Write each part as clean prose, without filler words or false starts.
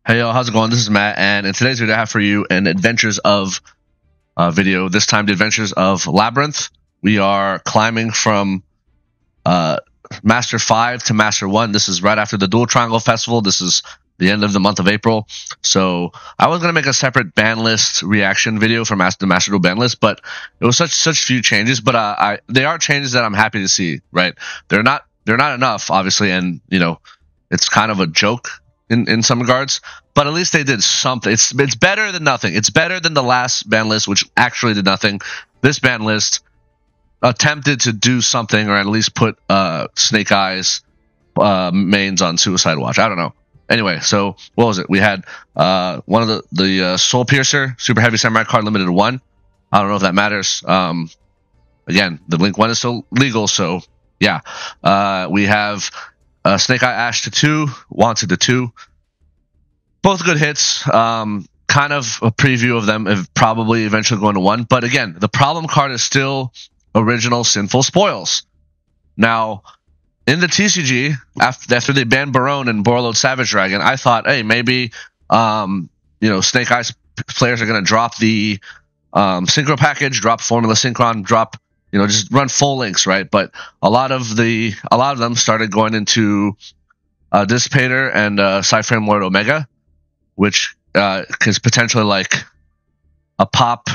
Hey yo, how's it going? This is Matt, and in today's video I have for you an Adventures of video. This time the Adventures of Labrynth. We are climbing from Master 5 to Master 1. This is right after the Dual Triangle Festival. This is the end of the month of April. So I was going to make a separate ban list reaction video for the Master Duel ban list, but it was such few changes. But they are changes that I'm happy to see, right? They're not enough, obviously, and you know, it's kind of a joke in some regards, but at least they did something. It's better than nothing. It's better than the last ban list, which actually did nothing. This ban list attempted to do something, or at least put Snake Eyes mains on Suicide Watch. I don't know. Anyway, so what was it? We had one of the Soul Piercer Super Heavy Samurai card limited to 1. I don't know if that matters. Again, the Blink 1 is still legal, so yeah. We have Snake Eye Ash to 2, Wanted to 2. Both good hits. Kind of a preview of them, probably eventually going to 1. But again, the problem card is still original Sinful Spoils. Now, in the TCG, after they banned Barone and Borreload Savage Dragon, I thought, hey, maybe you know, Snake Eyes players are going to drop the Synchro package, drop Formula Synchron, drop, you know, just run full links, right? But a lot of them started going into Dissipator and Cyframe Lord Omega, which is potentially like a pop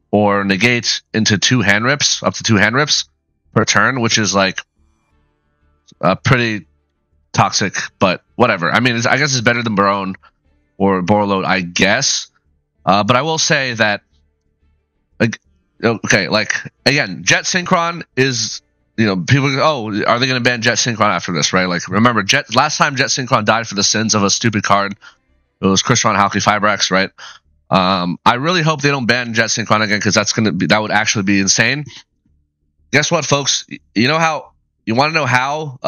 or negate into 2 hand rips, up to 2 hand rips per turn, which is like pretty toxic, but whatever. I mean, I guess it's better than Barone or Borreload, I guess. But I will say that, okay, like, again, Jet Synchron is, you know, people go, oh, are they going to ban Jet Synchron after this, right? Like, remember, last time Jet Synchron died for the sins of a stupid card, it was Crystron Halky Fibrax, right? I really hope they don't ban Jet Synchron again, because that would actually be insane. Guess what, folks? You want to know how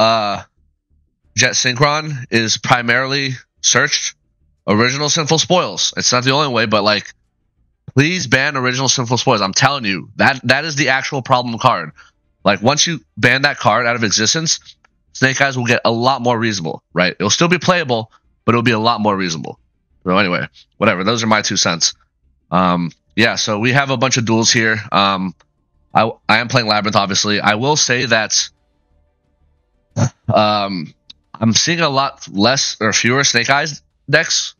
Jet Synchron is primarily searched? Original Sinful Spoils. It's not the only way, but like, please ban Original Sinful Spoils. I'm telling you, that is the actual problem card. Like, once you ban that card out of existence, Snake Eyes will get a lot more reasonable, right? It'll still be playable, but it'll be a lot more reasonable. So anyway, whatever. Those are my 2 cents. Yeah, so we have a bunch of duels here. I am playing Labrynth, obviously. I will say that I'm seeing a lot less or fewer Snake Eyes decks.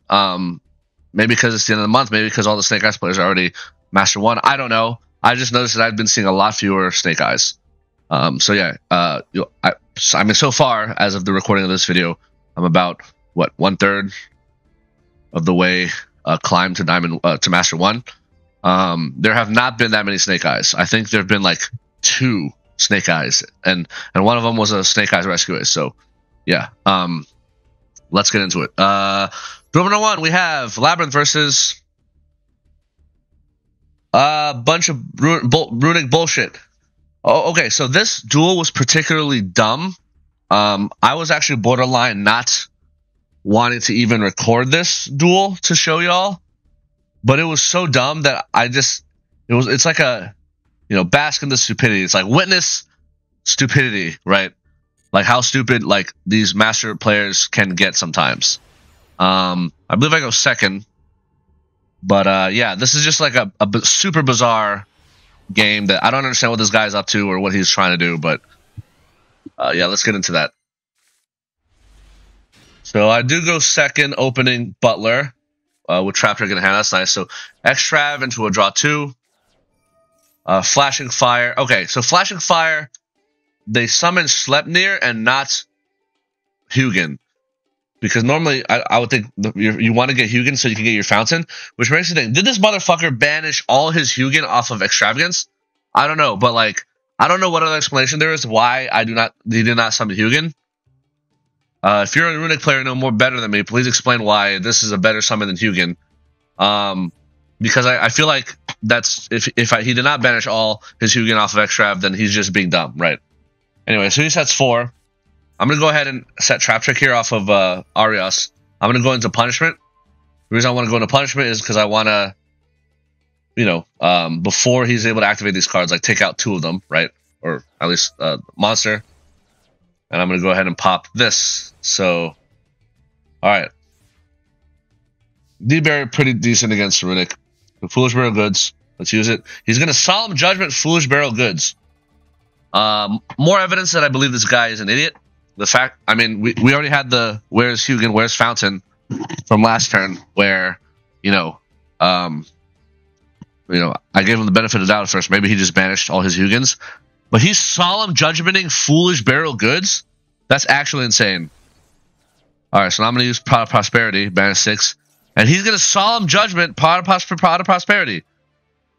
Maybe because it's the end of the month. Maybe because all the Snake Eyes players are already Master 1. I don't know. I just noticed that I've been seeing a lot fewer Snake Eyes. So yeah, I mean, so far, as of the recording of this video, I'm about, what, 1/3 of the way climbed to to Master 1. There have not been that many Snake Eyes. I think there have been like 2 Snake Eyes, and one of them was a Snake Eyes Rescue Ace. So yeah, let's get into it. Duel number 1, we have Labrynth versus a bunch of Runick bullshit. Oh, okay, so this duel was particularly dumb. I was actually borderline not wanting to even record this duel to show y'all, but it was so dumb that it's like a, you know, bask in the stupidity. It's like witness stupidity, right? Like how stupid like these master players can get sometimes. I believe I go second, but yeah, this is just like a super bizarre game that I don't understand what this guy's up to or what he's trying to do, but yeah, let's get into that. So I do go second, opening Butler with Trap Trigger in hand. That's nice. So Extrav into a draw 2. Flashing Fire. Okay, so Flashing Fire, they summon Sleipnir and not Hugin. Because normally, I would think you want to get Hugin so you can get your Fountain, which makes you think, did this motherfucker banish all his Hugin off of Extravagance? I don't know, but like, I don't know what other explanation there is why he did not summon Hugin. If you're a Runick player, know more better than me, please explain why this is a better summon than Hugin. Because I feel like that's, if he did not banish all his Hugin off of Extrav, then he's just being dumb, right? Anyway, so he sets 4. I'm going to go ahead and set Trap Trick here off of Arias. I'm going to go into Punishment. The reason I want to go into Punishment is because I want to, you know, before he's able to activate these cards, like take out 2 of them, right? Or at least Monster. And I'm going to go ahead and pop this. So, all right. D-Barrier pretty decent against Runick. Foolish Barrel Goods. Let's use it. He's going to Solemn Judgment Foolish Barrel Goods. More evidence that I believe this guy is an idiot. The fact, I mean, we already had the Where's Hugin, Where's Fountain from last turn, where, I gave him the benefit of the doubt at first. Maybe he just banished all his Hugins. But he's Solemn Judgmenting Foolish Barrel Goods? That's actually insane. Alright, so now I'm going to use Pot of Prosperity, banish 6. And he's going to Solemn Judgment Pot of Prosperity.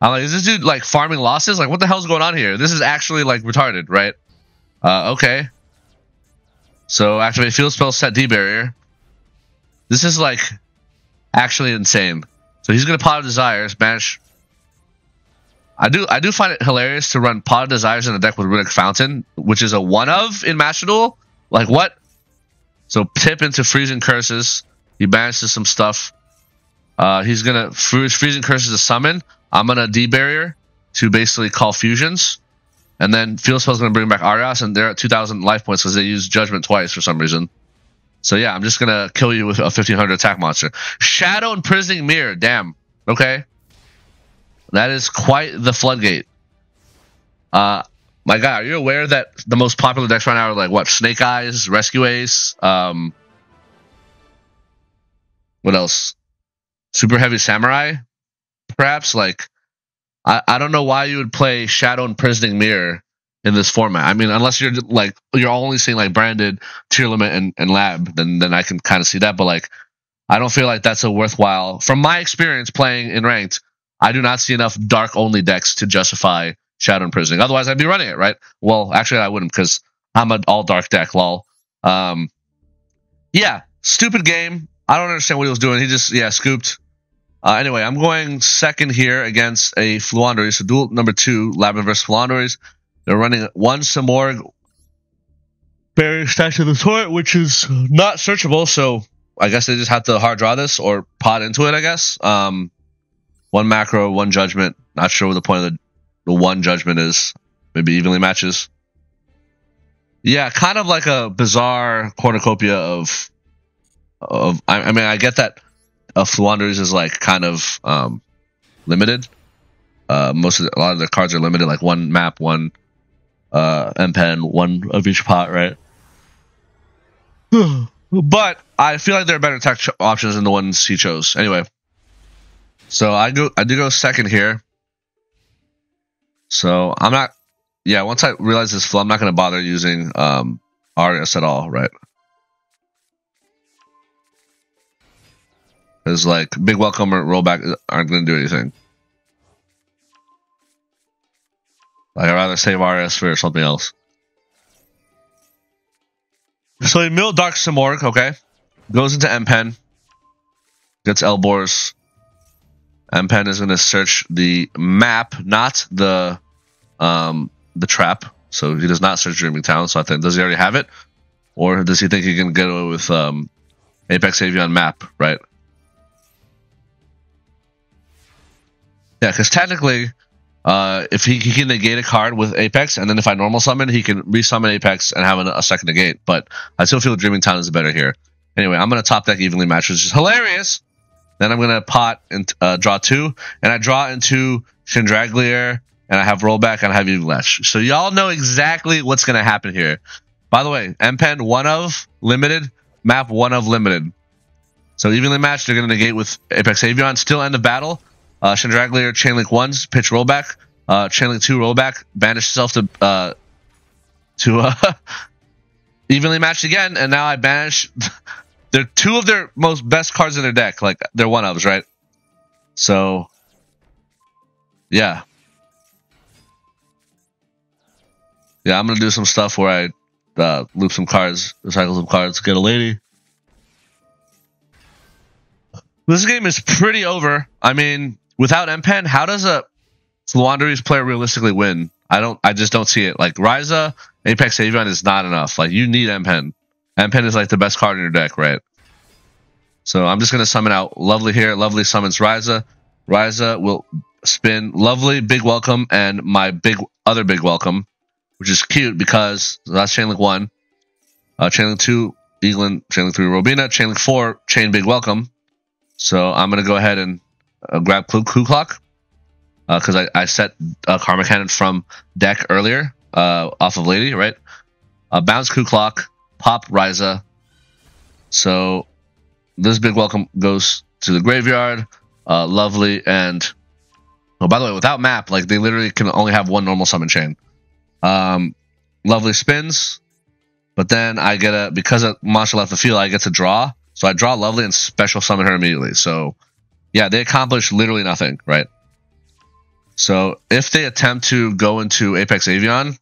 I'm like, is this dude, like, farming losses? Like, what the hell's going on here? This is actually, like, retarded, right? Okay. So, activate Field Spell, set D-Barrier. This is, like, actually insane. So, he's going to Pot of Desires, banish... I do find it hilarious to run Pot of Desires in a deck with Runick Fountain, which is a one-of in Master Duel. Like, what? So, tip into Freezing Curses. He banishes some stuff. He's going to... Freezing Curses to summon. I'm going to D-Barrier to basically call fusions. And then Field Spell's going to bring back Arias, and they're at 2,000 life points because they use Judgment twice for some reason. So, yeah, I'm just going to kill you with a 1,500 attack monster. Shadow Imprisoning Mirror. Damn. Okay. That is quite the floodgate. My guy, are you aware that the most popular decks right now are like what? Snake Eyes, Rescue Ace, what else? Super Heavy Samurai, perhaps? Like, I don't know why you would play Shadow Imprisoning Mirror in this format. I mean, unless you're like you're only seeing like branded Tearlaments and Lab, then I can kind of see that. But like, I don't feel like that's a worthwhile. From my experience playing in ranked, I do not see enough dark only decks to justify Shadow Imprisoning. Otherwise, I'd be running it, right? Well, actually, I wouldn't because I'm an all dark deck. Lol. Yeah, stupid game. I don't understand what he was doing. He just scooped. Anyway, I'm going second here against a Floowandereeze. So duel number 2, Labrynth versus Floowandereeze. They're running 1 Samorg Barrier Statue of the Sword, which is not searchable. So I guess they just have to hard draw this or pot into it. I guess. 1 macro, 1 judgment. Not sure what the point of the 1 judgment is. Maybe evenly matches. Yeah, kind of like a bizarre cornucopia of. I mean, I get that Floowandereeze is like kind of limited. A lot of the cards are limited, like 1 map, 1 M-Pen, 1 of each pot, right? But I feel like there are better tech options than the ones he chose. Anyway. So I do go second here. So I'm not. Yeah, once I realize this flow, I'm not going to bother using Arias at all, right? Because like Big Welcome or Rollback aren't going to do anything. Like, I'd rather save Arias for something else. So he milled Dark Samorg, okay? Goes into M-Pen. Gets Elbor's. M-Pen is going to search the map, not the trap. So he does not search Dreaming Town. So I think, does he already have it? Or does he think he can get away with Apex Avion map, right? Yeah, because technically, if he can negate a card with Apex, and then if I normal summon, he can resummon Apex and have a second negate. But I still feel Dreaming Town is better here. Anyway, I'm going to top deck evenly match, which is hilarious. Then I'm going to pot and draw 2. And I draw into Chandraglier. And I have rollback and I have Eagle Latch. So y'all know exactly what's going to happen here. By the way, M-Pen 1 of limited. Map 1 of limited. So evenly matched. They're going to negate with Apex Avion. Still end of battle. Chandraglier Chainlink 1s. Pitch rollback. Chainlink 2 rollback. Banish itself to evenly matched again. And now I banish... They're 2 of their most best cards in their deck. Like, they're 1-ofs, right? So, yeah. Yeah, I'm going to do some stuff where I loop some cards, recycle some cards, get a lady. This game is pretty over. I mean, without M-Pen, how does a Floowandereeze player realistically win? I just don't see it. Like, Ryza, Apex Avion is not enough. Like, you need M-Pen. M-Pen is like the best card in your deck, right? So I'm just going to summon out Lovely here. Lovely summons Ryza. Ryza will spin Lovely, Big Welcome, and my other Big Welcome, which is cute because that's Chainlink 1. Chainlink 2, Eaglin. Chainlink 3, Robina. Chainlink 4, Chain Big Welcome. So I'm gonna go ahead and grab Clue Clock because I set Karma Cannon from deck earlier off of Lady, right? Bounce Clue Clock, pop Ryza. So this big welcome goes to the graveyard. Lovely, and oh, by the way, without map, like they literally can only have one normal summon chain. Lovely spins, but then I get because a monster left the field, I get to draw. So I draw Lovely and special summon her immediately. So yeah, they accomplish literally nothing, right? So if they attempt to go into Apex Avian,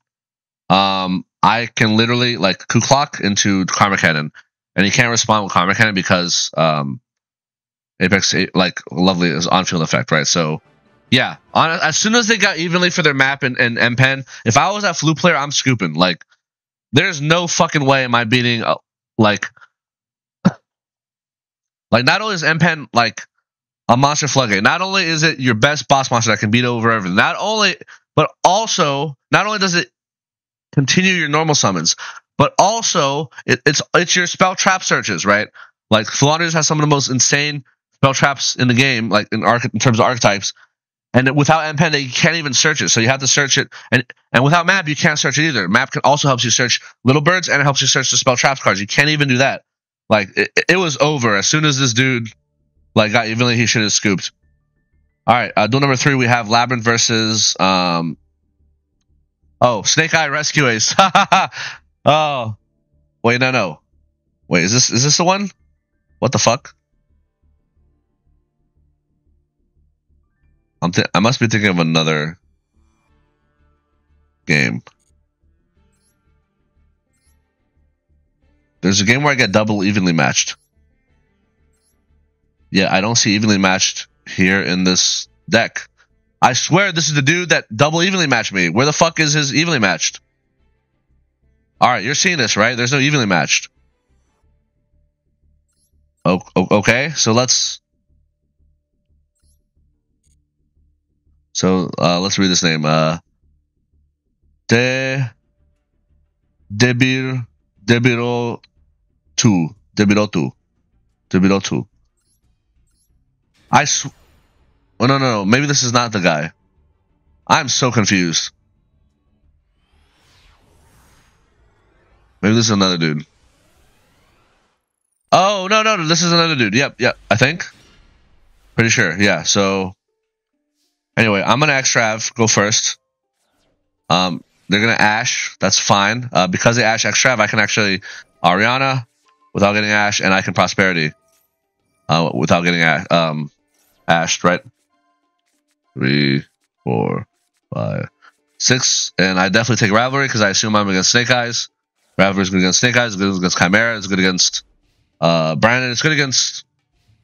I can literally like Coup Clock into Karma Cannon, and he can't respond with Karma Cannon because Apex like Lovely is on field effect, right? So yeah, as soon as they got evenly for their map and M-Pen, if I was that Flu player, I'm scooping. Like, there's no fucking way am I beating like not only is M-Pen like a monster floodgate, not only is it your best boss monster that can beat over everything, but also not only does it continue your normal summons, but also it's your spell trap searches, right? Like Floowandereeze has some of the most insane spell traps in the game, like in terms of archetypes. And without M-Pen, you can't even search it. So you have to search it. And without map, you can't search it either. Map can also helps you search little birds, and it helps you search the spell traps cards. You can't even do that. Like, it was over. As soon as this dude like got evenly, he should have scooped. All right, duel number 3, we have Labrynth versus Snake Eye Rescue Ace. Oh, wait, no. Wait, is this the one? What the fuck? I must be thinking of another game. There's a game where I get double evenly matched. Yeah, I don't see evenly matched here in this deck. I swear this is the dude that double evenly matched me. Where the fuck is his evenly matched? Alright, you're seeing this, right? There's no evenly matched. Okay, so let's read this name. Debirotu. Oh, no. Maybe this is not the guy. I'm so confused. Maybe this is another dude. Oh, no. This is another dude. Yep. I think. Pretty sure. Yeah, so anyway, I'm going to Extrav, go first. They're going to Ash. That's fine. Because they Ash Extrav, I can actually Ariana without getting Ash, and I can Prosperity without getting Ashed, right? 3, 4, 5, 6. And I definitely take Rivalry because I assume I'm against Snake Eyes. Rivalry is good against Snake Eyes. It's good against Chimera. It's good against Brandon. It's good against,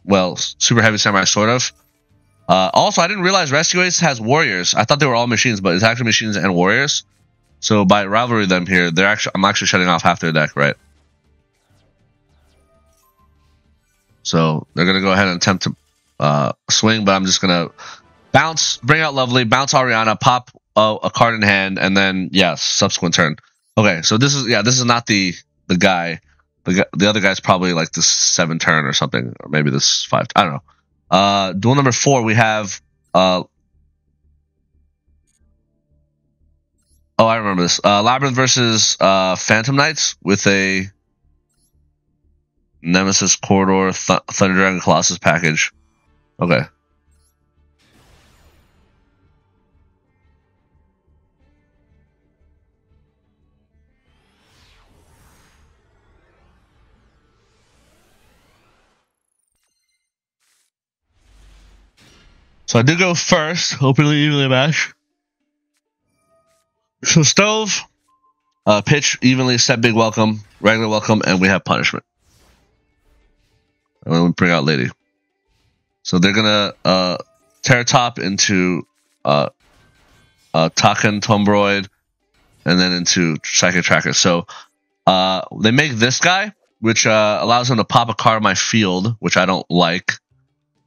well, Super Heavy Samurai, sort of. Also, I didn't realize Rescue Ace has warriors. I thought they were all machines, but it's actually machines and warriors. So by rivalry them here, I'm actually shutting off half their deck, right? So they're gonna go ahead and attempt to swing, but I'm just gonna bounce, bring out Lovely, bounce Ariana, pop a card in hand, and then subsequent turn. Okay, so this is not the guy. The other guy's probably like this 7 turn or something, or maybe this 5. I don't know. Duel number 4, we have I remember this. Labrynth versus Phantom Knights with a Nemesis Corridor Thunder Dragon Colossus package. Okay. So I did go first, hopefully evenly match. So Stove, pitch evenly, set big welcome, regular welcome, and we have punishment. And then we bring out Lady. So they're gonna tear top into Taken Tombroid, and then into Psychic Tracker. So they make this guy, which allows them to pop a card on my field, which I don't like.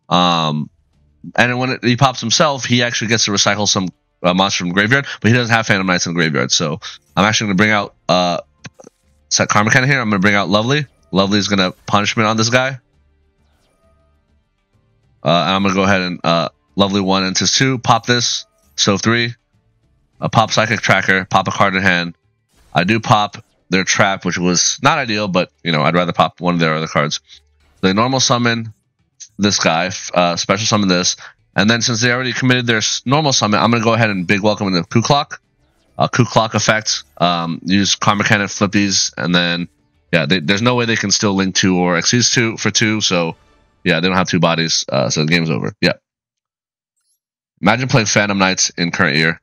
And when he pops himself, he actually gets to recycle some monster from the graveyard, but he doesn't have Phantom Knights in the graveyard. So I'm actually going to bring out set Karma Cannon here. I'm going to bring out Lovely. Lovely is going to punishment on this guy. I'm gonna go ahead and lovely 1 into 2. Pop this. So 3. Pop Psychic Tracker. Pop a card in hand. I do pop their trap, which was not ideal, but you know I'd rather pop one of their other cards. They normal summon this guy, special summon this, and then since they already committed their normal summon, I'm gonna go ahead and big welcome into Coup Clock. Coup Clock effect. Use Karma Cannon, flip these, and then yeah, there's no way they can still link 2 or Exceed 2 for 2. So yeah, they don't have 2 bodies, so the game's over. Yeah. Imagine playing Phantom Knights in current year.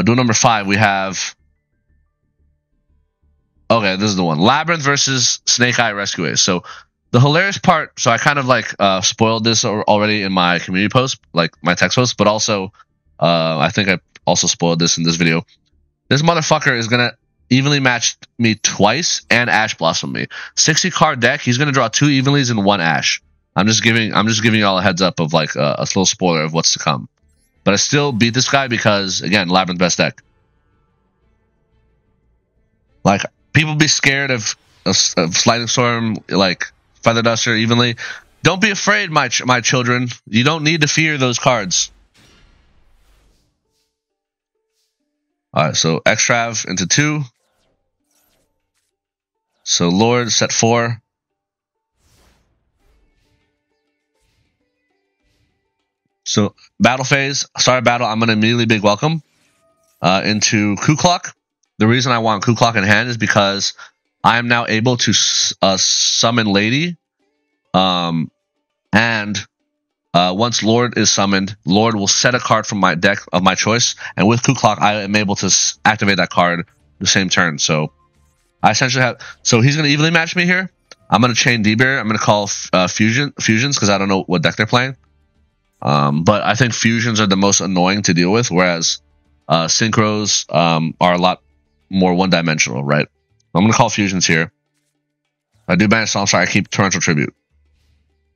Duel number 5, we have. Okay, this is the one. Labrynth versus Snake Eye Rescue Ace. So the hilarious part, so I kind of like spoiled this already in my community post, like my text post, but also I think I also spoiled this in this video. This motherfucker is gonna evenly match me twice and Ash Blossom me. 60 card deck, he's gonna draw 2 evenlies and 1 Ash. I'm just giving y'all a heads up of like a little spoiler of what's to come. But I still beat this guy because again, Labrynth best deck. Like people be scared of Sliding Storm, like Feather Duster evenly. Don't be afraid, my children. You don't need to fear those cards. Alright, so Extrav into 2. So Lord, set 4. So battle phase, start battle, I'm going to immediately big welcome into Coup Clock. The reason I want Coup Clock in hand is because I am now able to summon Lady. And once Lord is summoned, Lord will set a card from my deck of my choice. And with Coup Clock, I am able to activate that card the same turn. So I essentially have. So he's going to evenly match me here. I'm going to chain D-Bear. I'm going to call fusions because I don't know what deck they're playing. But I think fusions are the most annoying to deal with, whereas synchros are a lot more one-dimensional, right? I'm going to call fusions here. I do banish Psalm Strike. I keep Torrential Tribute.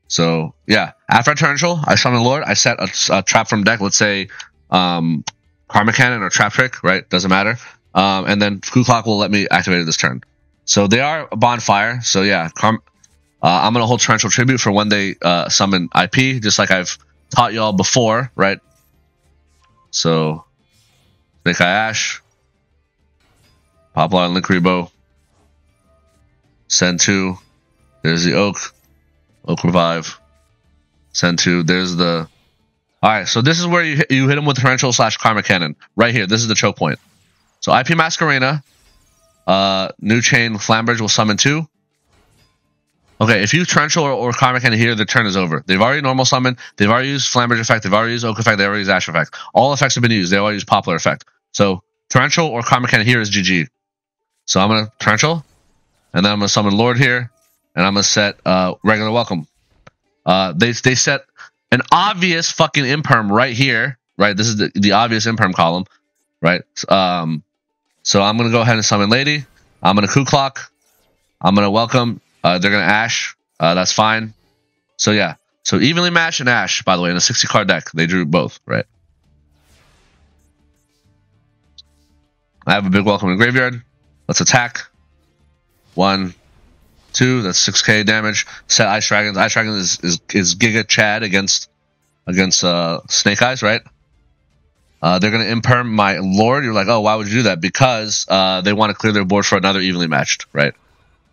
So, yeah. After I Torrential, I summon Lord. I set a trap from deck. Let's say Karma Cannon or Trap Trick, right? Doesn't matter. And then Coup Clock will let me activate it this turn. So they are a bonfire. So, yeah. I'm going to hold Torrential Tribute for when they summon IP, just like I've taught y'all before, right? So, Snake Eye Ash. Poplar and Link Rebo. Send 2. There's the Oak. Oak Revive. Send 2. There's the... Alright, so this is where you hit him with Torrential / Karma Cannon. Right here. This is the choke point. So IP Masquerena. New Chain Flambridge will summon 2. Okay, if you Torrential or Karma Cannon here, the turn is over. They've already normal summoned. They've already used Flambridge effect. They've already used Oak effect. They've already used Ash effect. All effects have been used. They already used Poplar effect. So Torrential or Karma Cannon here is GG. So I'm going to Torrential. And then I'm going to summon Lord here. And I'm going to set regular welcome. They set an obvious fucking imperm right here. Right? This is the obvious imperm column. Right? So I'm going to go ahead and summon Lady. I'm going to Coup Clock. I'm going to welcome. They're going to Ash. That's fine. So yeah. So evenly match and Ash, by the way, in a 60 card deck. They drew both, right? I have a big welcome in graveyard. Let's attack. 1, 2. That's 6k damage. Set Ice Dragons. Ice Dragons is Giga Chad against Snake Eyes, right? They're going to imperm my Lord. You're like, oh, why would you do that? Because they want to clear their board for another evenly matched, right?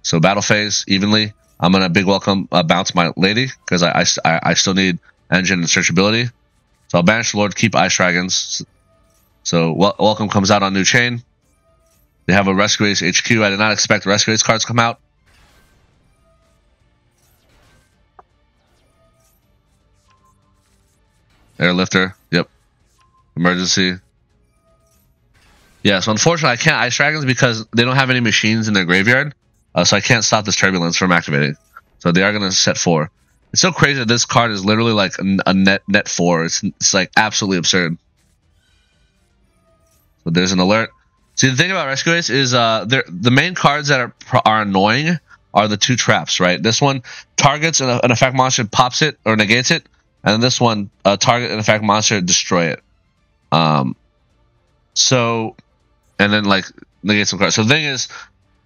So battle phase, evenly. I'm going to big welcome bounce my Lady because I still need engine and searchability. So I'll banish Lord, keep Ice Dragons. So welcome comes out on New Chain. They have a Rescue Ace HQ. I did not expect Rescue Ace cards to come out. Airlifter. Yep. Emergency. Yeah, so unfortunately I can't Ice Dragons because they don't have any machines in their graveyard. So I can't stop this Turbulence from activating. So they are going to set 4. It's so crazy that this card is literally like a net 4. It's like absolutely absurd. So there's an alert. See, the thing about Rescue Ace is the main cards that are annoying are the 2 traps, right? This one targets an effect monster, pops it or negates it, and then this one target an effect monster, destroy it. So, and then like negate some cards. So the thing is,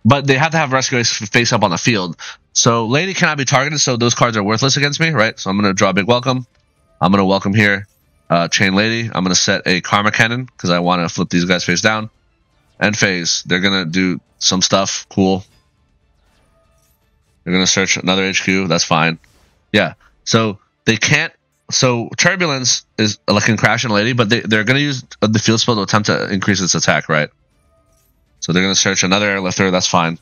but they have to have Rescue Ace face up on the field. So Lady cannot be targeted, so those cards are worthless against me, right? So I'm going to draw a big welcome. I'm gonna welcome here Chain Lady. I'm gonna set a Karma Cannon because I want to flip these guys face down. And phase. They're gonna do some stuff. Cool. They're gonna search another HQ. That's fine. Yeah. So they can't. So Turbulence is like in Crash and Lady, but they're gonna use the field spell to attempt to increase its attack, right? So they're gonna search another Airlifter. That's fine.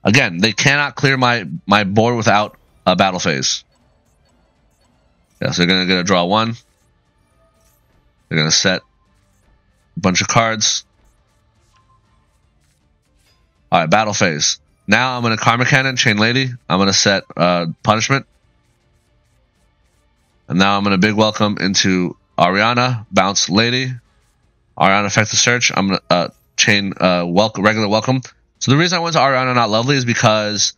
Again, they cannot clear my board without a battle phase. Yeah. So they're gonna get a draw one. They're gonna set a bunch of cards. All right, battle phase. Now I'm going to Karma Cannon, Chain Lady. I'm going to set Punishment. And now I'm going to Big Welcome into Ariana, Bounce Lady. Ariana Effective Search. I'm going to Chain Regular Welcome. So the reason I went to Ariana, not Lovely, is because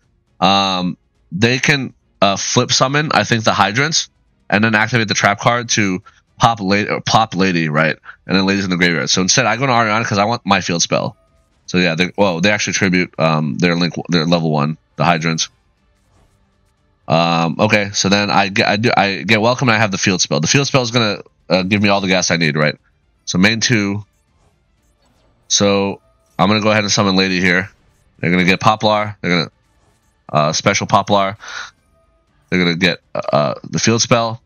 they can flip summon, I think, the Hydrants, and then activate the Trap card to pop Lady, right? And then Lady's in the graveyard. So instead, I go to Ariana because I want my field spell. So yeah, they actually tribute their level 1, the Hydrants. Okay, so then I get welcome and I have the field spell. The field spell is gonna give me all the gas I need, right? So main 2. So I'm gonna go ahead and summon Lady here. They're gonna get Poplar. They're gonna special Poplar. They're gonna get the field spell.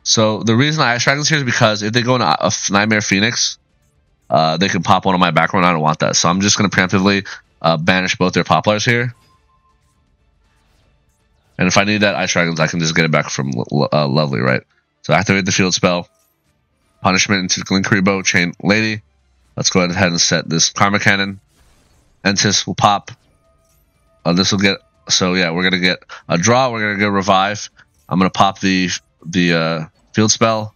So the reason I Ice Dragons here is because if they go into a Nightmare Phoenix, they can pop one on my background. I don't want that, so I'm just going to preemptively banish both their Poplars here. And if I need that Ice Dragons, I can just get it back from Lovely, right? So activate the field spell, Punishment into Glinkribo, Chain Lady. Let's go ahead and set this Karma Cannon. Entis will pop. This will get. So yeah, we're gonna get a draw. We're gonna get Revive. I'm gonna pop the field spell.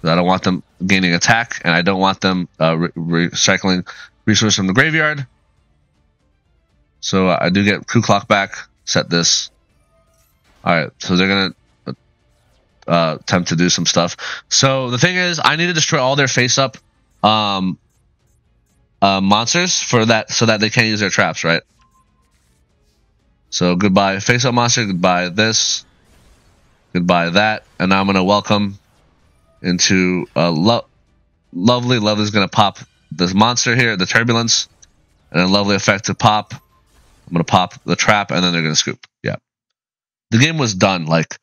I don't want them gaining attack, and I don't want them recycling resources from the graveyard. So I do get Coup Clock back. Set this. Alright, so they're going to attempt to do some stuff. So the thing is, I need to destroy all their face-up monsters for that, so that they can't use their traps, right? So goodbye face-up monster, goodbye this, goodbye that, and now I'm going to welcome into Lovely. Lovely's gonna pop this monster here, the Turbulence, and then Lovely effect to pop. I'm gonna pop the trap, and then they're gonna scoop. Yeah, the game was done. Like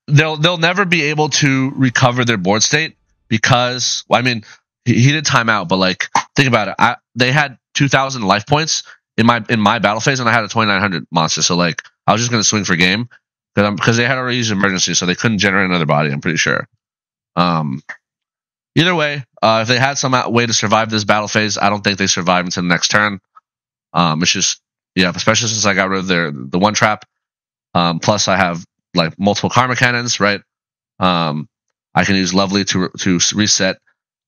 they'll never be able to recover their board state because, well, I mean, he did timeout, but like think about it. They had 2,000 life points in my battle phase, and I had a 2,900 monster. So like I was just gonna swing for game. Because they had already used emergency, so they couldn't generate another body, I'm pretty sure. Either way, if they had some way to survive this battle phase, I don't think they survive until the next turn. It's just, yeah, especially since I got rid of the one trap. Plus, I have like multiple Karma Cannons, right? I can use Lovely to reset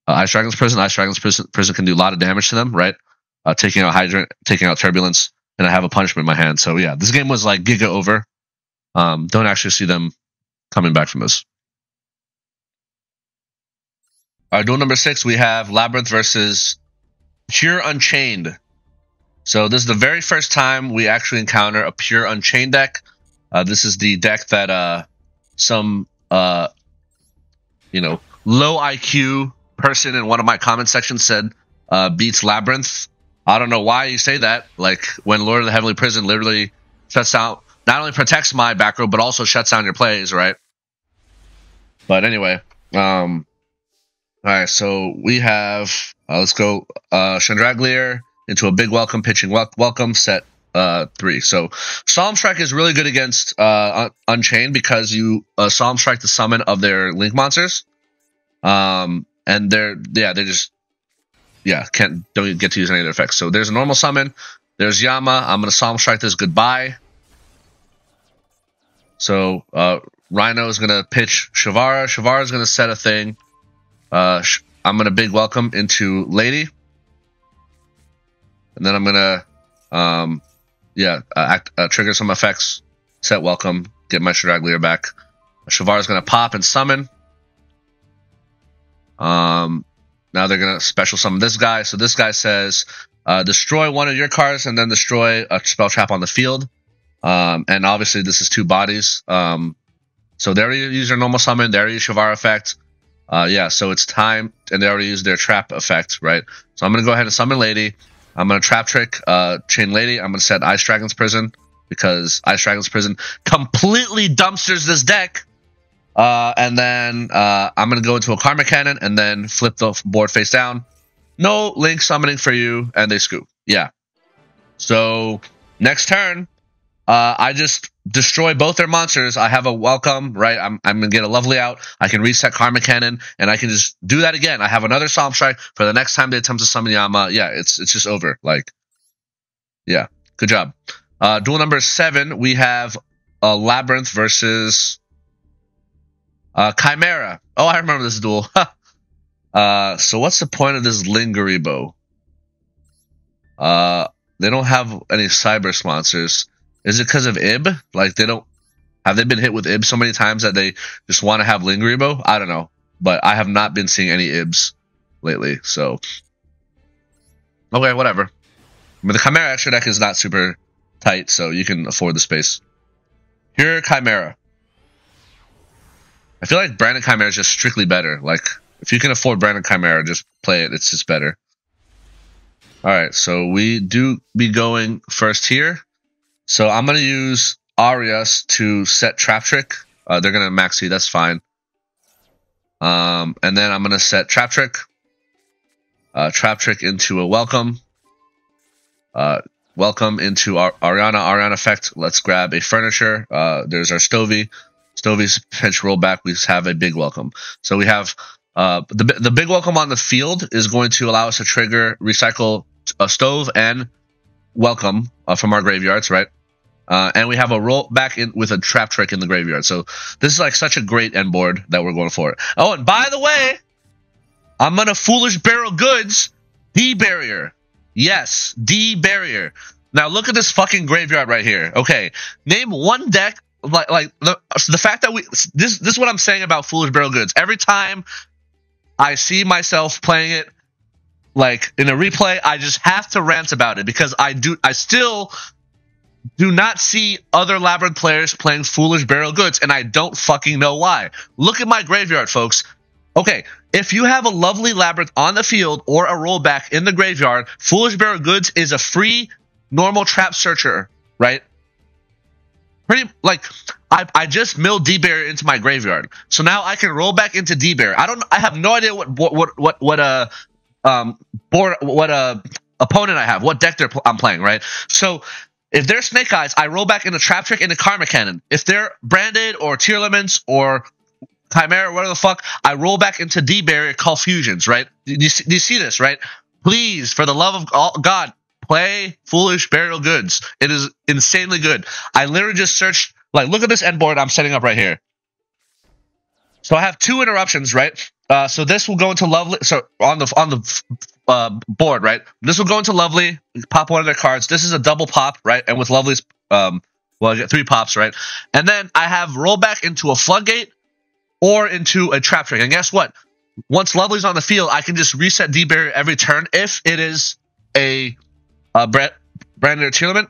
Ice Dragon's Prison. Ice Dragon's Prison can do a lot of damage to them, right? Taking out Hydrant, taking out Turbulence, and I have a Punishment in my hand. So yeah, this game was like giga over. Don't actually see them coming back from this. All right, duel number 6, we have Labrynth versus Pure Unchained. So this is the very first time we actually encounter a Pure Unchained deck. This is the deck that some low IQ person in one of my comment sections said beats Labrynth. I don't know why you say that. Like when Lord of the Heavenly Prison literally shuts out. Not only protects my back row, but also shuts down your plays, right? But anyway, all right, so we have, let's go Chandraglier into a Big Welcome, pitching welcome, set 3. So Solemn Strike is really good against Unchained because you Solemn Strike the summon of their Link monsters. And they just don't get to use any of their effects. So there's a normal summon, there's Yama, I'm gonna Solemn Strike this goodbye. So Rhino is gonna pitch Shavara. Shavara is gonna set a thing. I'm gonna Big Welcome into Lady, and then I'm gonna trigger some effects, set Welcome, get my Chandraglier back. Shavara is gonna pop and summon. Now they're gonna special summon this guy. So this guy says destroy one of your cards and then destroy a spell trap on the field. And obviously this is 2 bodies. So they already used their normal summon, they already used Shavara effect. Yeah, so it's time, and they already used their trap effect, right? So I'm gonna go ahead and summon Lady. I'm gonna trap trick Chain Lady. I'm gonna set Ice Dragon's Prison because Ice Dragon's Prison completely dumpsters this deck. And then I'm gonna go into a Karma Cannon and then flip the board face down. No Link summoning for you, and they scoop. Yeah. So next turn, I just destroy both their monsters. I have a welcome, right? I'm gonna get a lovely out. I can reset Karma Cannon, and I can just do that again. I have another Psalm Strike for the next time they attempt to summon Yama. Yeah, it's just over. Like, yeah, good job. Duel number 7, we have Labrynth versus Chimera. Oh, I remember this duel. So what's the point of this Lingeribo? They don't have any Cyber sponsors. Is it because of Ib? Like, have they been hit with Ib so many times that they just want to have Lingeribo? I don't know. But I have not been seeing any Ibs lately, so. Okay, whatever. But the Chimera extra deck is not super tight, so you can afford the space. Here, Chimera. I feel like Branded Chimera is just strictly better. Like, if you can afford Branded Chimera, just play it. It's just better. Alright, so we do be going first here. So I'm going to use Arias to set Trap Trick. They're going to maxi, that's fine. And then I'm going to set Trap Trick. Trap Trick into a Welcome. Welcome into Ariana effect. Let's grab a Furniture. There's our Stovey. Stovey's pinch rollback. We have a big Welcome. So we have the big Welcome on the field is going to allow us to trigger, recycle a Stove and Welcome from our graveyards, right? And we have a roll back in with a Trap Trick in the graveyard. So this is like such a great end board that we're going for. Oh, and by the way, I'm gonna Foolish Barrel Goods D-Barrier. Yes, D-Barrier. Now look at this fucking graveyard right here. Okay, name one deck like the fact that this is what I'm saying about Foolish Barrel Goods. Every time I see myself playing it like in a replay, I just have to rant about it because I still do not see other Labyrinth players playing Foolish Barrel Goods, and I don't fucking know why. Look at my graveyard, folks. Okay, if you have a lovely Labyrinth on the field or a rollback in the graveyard, Foolish Barrel Goods is a free normal trap searcher, right? Pretty like I just milled D-Barrier into my graveyard, so now I can roll back into D-Barrier. I have no idea what opponent I have, what deck I'm playing, right? So if they're Snake Eyes, I roll back into Trap Trick into Karma Cannon. If they're Branded or Tearlaments or Chimera, whatever the fuck, I roll back into D-Barrier, call Fusions, right? Do you see this, right? Please, for the love of God, play Foolish Barrel Goods. It is insanely good. I literally just searched, like, look at this end board I'm setting up right here. So I have 2 interruptions, right? So this will go into Lovely. So on the board, right? This will go into Lovely. Pop one of their cards. This is a double pop, right? And with Lovely's, well, I get 3 pops, right? And then I have rollback into a Floodgate or into a Trap Trick. And guess what? Once Lovely's on the field, I can just reset D-Barrier every turn if it is a Branded or Tearlament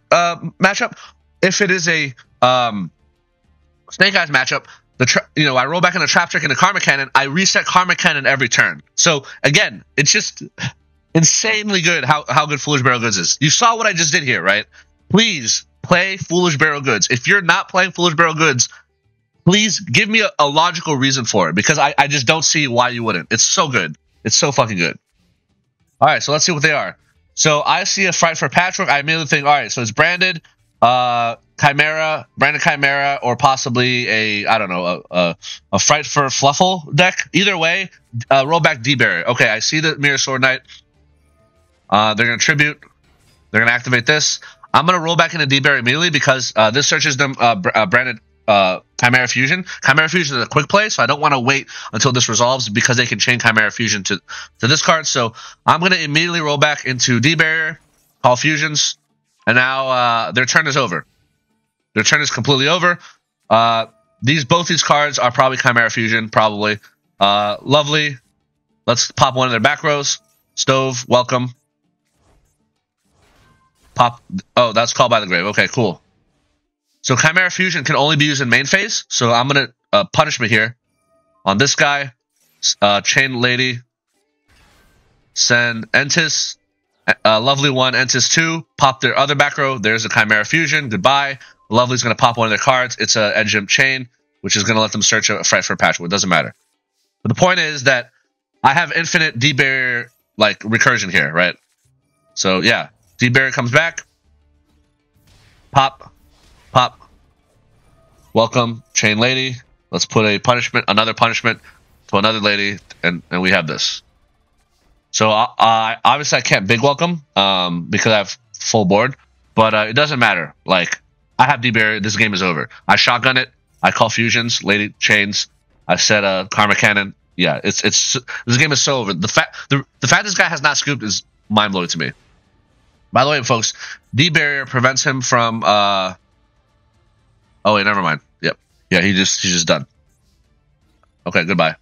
matchup. If it is a Snake Eyes matchup, I roll back in a Trap Trick and a Karma Cannon. I reset Karma Cannon every turn. So again, it's just insanely good how good Foolish Barrel Goods is. You saw what I just did here, right? Please play Foolish Barrel Goods. If you're not playing Foolish Barrel Goods, please give me a logical reason for it, because I just don't see why you wouldn't. It's so good. It's so fucking good. All right, so let's see what they are. So I see a Fright for Patchwork. I immediately think, all right, so it's Branded, Chimera, Branded Chimera, or possibly a Fright for Fluffle deck. Either way, roll back D-Barrier. Okay, I see the Mirror Sword Knight. They're going to Tribute. They're going to activate this. I'm going to roll back into D-Barrier immediately because this searches them Branded Chimera Fusion. Chimera Fusion is a quick play, so I don't want to wait until this resolves because they can chain Chimera Fusion to this card. So I'm going to immediately roll back into D-Barrier, call Fusions, and now their turn is over. Their turn is completely over. Both these cards are probably Chimera Fusion, probably. Lovely. Let's pop one of their back rows. Stove, welcome. Pop. Oh, that's Called by the Grave. Okay, cool. So Chimera Fusion can only be used in main phase. So I'm gonna punishment here on this guy. Chain Lady. Send Entis. Lovely 1, Entis 2. Pop their other back row. There's a Chimera Fusion. Goodbye. Lovely's gonna pop one of their cards. It's a Edgem Chain, which is gonna let them search a Fright for a Patchwork. It doesn't matter. But the point is that I have infinite D-Barrier like recursion here, right? So yeah, D-Barrier comes back. Pop. Pop. Welcome, Chain Lady. Let's put a punishment, another punishment to another lady, and we have this. So obviously I can't big welcome because I have full board, but it doesn't matter. Like, I have D-Barrier, this game is over. I shotgun it, I call fusions, lady chains, I set a Karma Cannon. Yeah, it's this game is so over. The fact this guy has not scooped is mind blowing to me. By the way, folks, D-Barrier prevents him from oh wait, never mind. Yep. Yeah, he's just done. Okay, goodbye.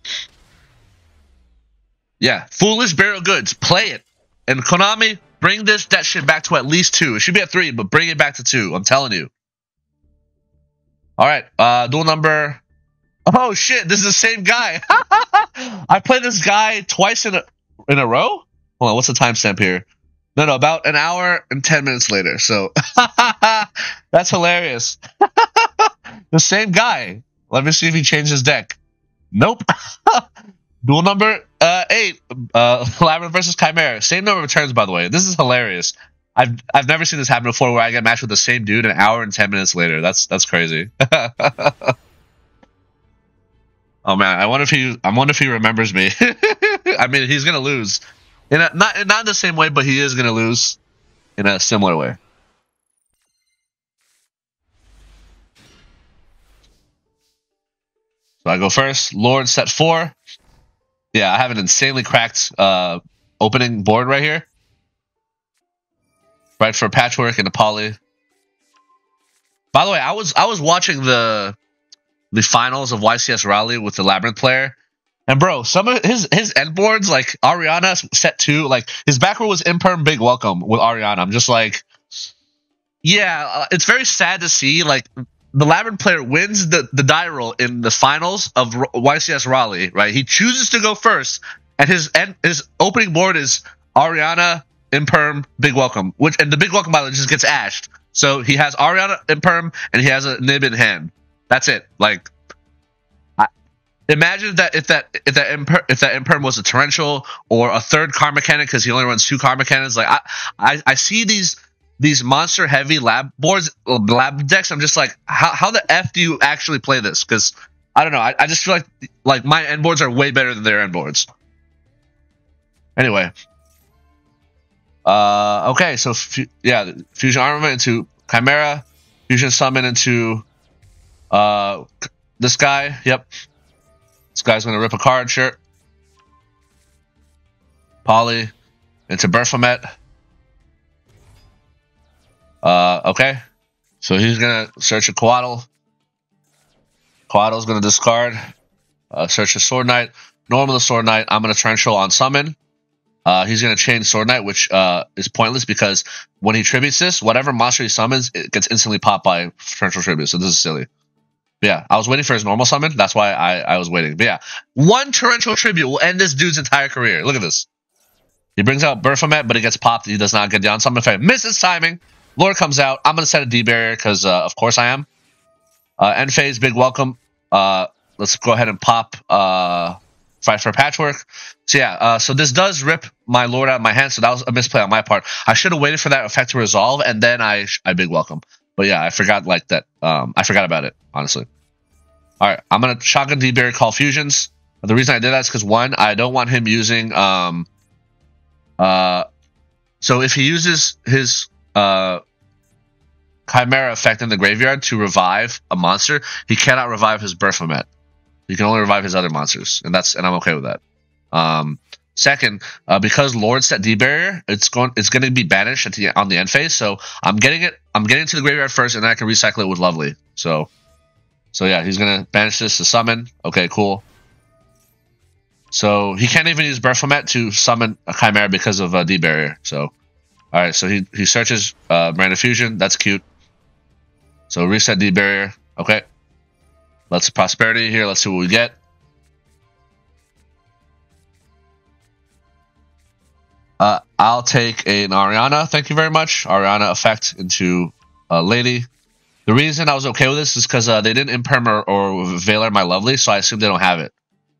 Yeah, Foolish Burial Goods. Play it. And Konami, bring that shit back to at least 2. It should be at 3, but bring it back to 2. I'm telling you. Alright, duel number... Oh shit, this is the same guy. I played this guy twice in a row? Hold on, what's the timestamp here? No, about an hour and 10 minutes later. So, that's hilarious. The same guy. Let me see if he changed his deck. Nope. Duel number 8. Labrynth versus Chimera. Same number of turns, by the way. This is hilarious. I've never seen this happen before, where I get matched with the same dude an hour and 10 minutes later. That's crazy. Oh man, I wonder if he remembers me. I mean, he's gonna lose. Not in the same way, but he is gonna lose in a similar way. So I go first. Lord, set 4. Yeah, I have an insanely cracked opening board right here. Right for Patchwork and a Poly. By the way, I was watching the finals of YCS Raleigh with the Labrynth player. And bro, some of his end boards, like Ariana set 2, like his back row was Imperm Big Welcome with Ariana. I'm just like, yeah, it's very sad to see, like, the Labrynth player wins the die roll in the finals of YCS Raleigh, right? He chooses to go first, and his opening board is Ariana, Imperm, Big Welcome, and the Big Welcome, by the way, just gets ashed. So he has Ariana, Imperm, and he has a Nib in hand. That's it. Like, imagine that if that Imperm was a Torrential or a third Karma Cannon, because he only runs 2 Karma Cannons. Like, I see these monster heavy lab decks. I'm just like, how the F do you actually play this? Because I don't know. I just feel like my end boards are way better than their end boards. Anyway, okay. So yeah, Fusion Armament into Chimera, Fusion Summon into this guy. Yep, this guy's gonna rip a card. Sure. Poly into Baphomet. Okay. So he's gonna search a Coatl. Coatl's gonna discard. Search a Sword Knight. Normal the Sword Knight. I'm gonna Torrential on summon. He's gonna chain Sword Knight, which is pointless because when he tributes this, whatever monster he summons, it gets instantly popped by Torrential Tribute. So this is silly. But yeah, I was waiting for his normal summon. That's why I was waiting. But yeah, 1 Torrential Tribute will end this dude's entire career. Look at this. He brings out Baphomet, but it gets popped. He does not get down summon effect. Misses timing. Lord comes out. I'm going to set a D-Barrier because, of course, I am. End phase, Big Welcome. Let's go ahead and pop Fight for Patchwork. So, yeah, so this does rip my Lord out of my hand, so that was a misplay on my part. I should have waited for that effect to resolve, and then I Big Welcome. But, yeah, I forgot like that. I forgot about it, honestly. All right, I'm going to Shotgun D-Barrier call Fusions. The reason I did that is because, 1, I don't want him using... so if he uses his... Chimera effect in the graveyard to revive a monster, he cannot revive his Baphomet. He can only revive his other monsters, and I'm okay with that. Second, because Lord set D-Barrier, it's going to be banished on the end phase. So I'm getting to the graveyard first, and then I can recycle it with Lovely. So yeah, he's gonna banish this to summon. Okay, cool. So he can't even use Baphomet to summon a Chimera because of D-Barrier. So all right, so he searches Miranda Fusion. That's cute. So reset D barrier. Okay. Let's prosperity here. Let's see what we get. I'll take an Ariana. Thank you very much. Ariana effect into Lady. The reason I was okay with this is because they didn't imperm or Veiler my Lovely, so I assume they don't have it.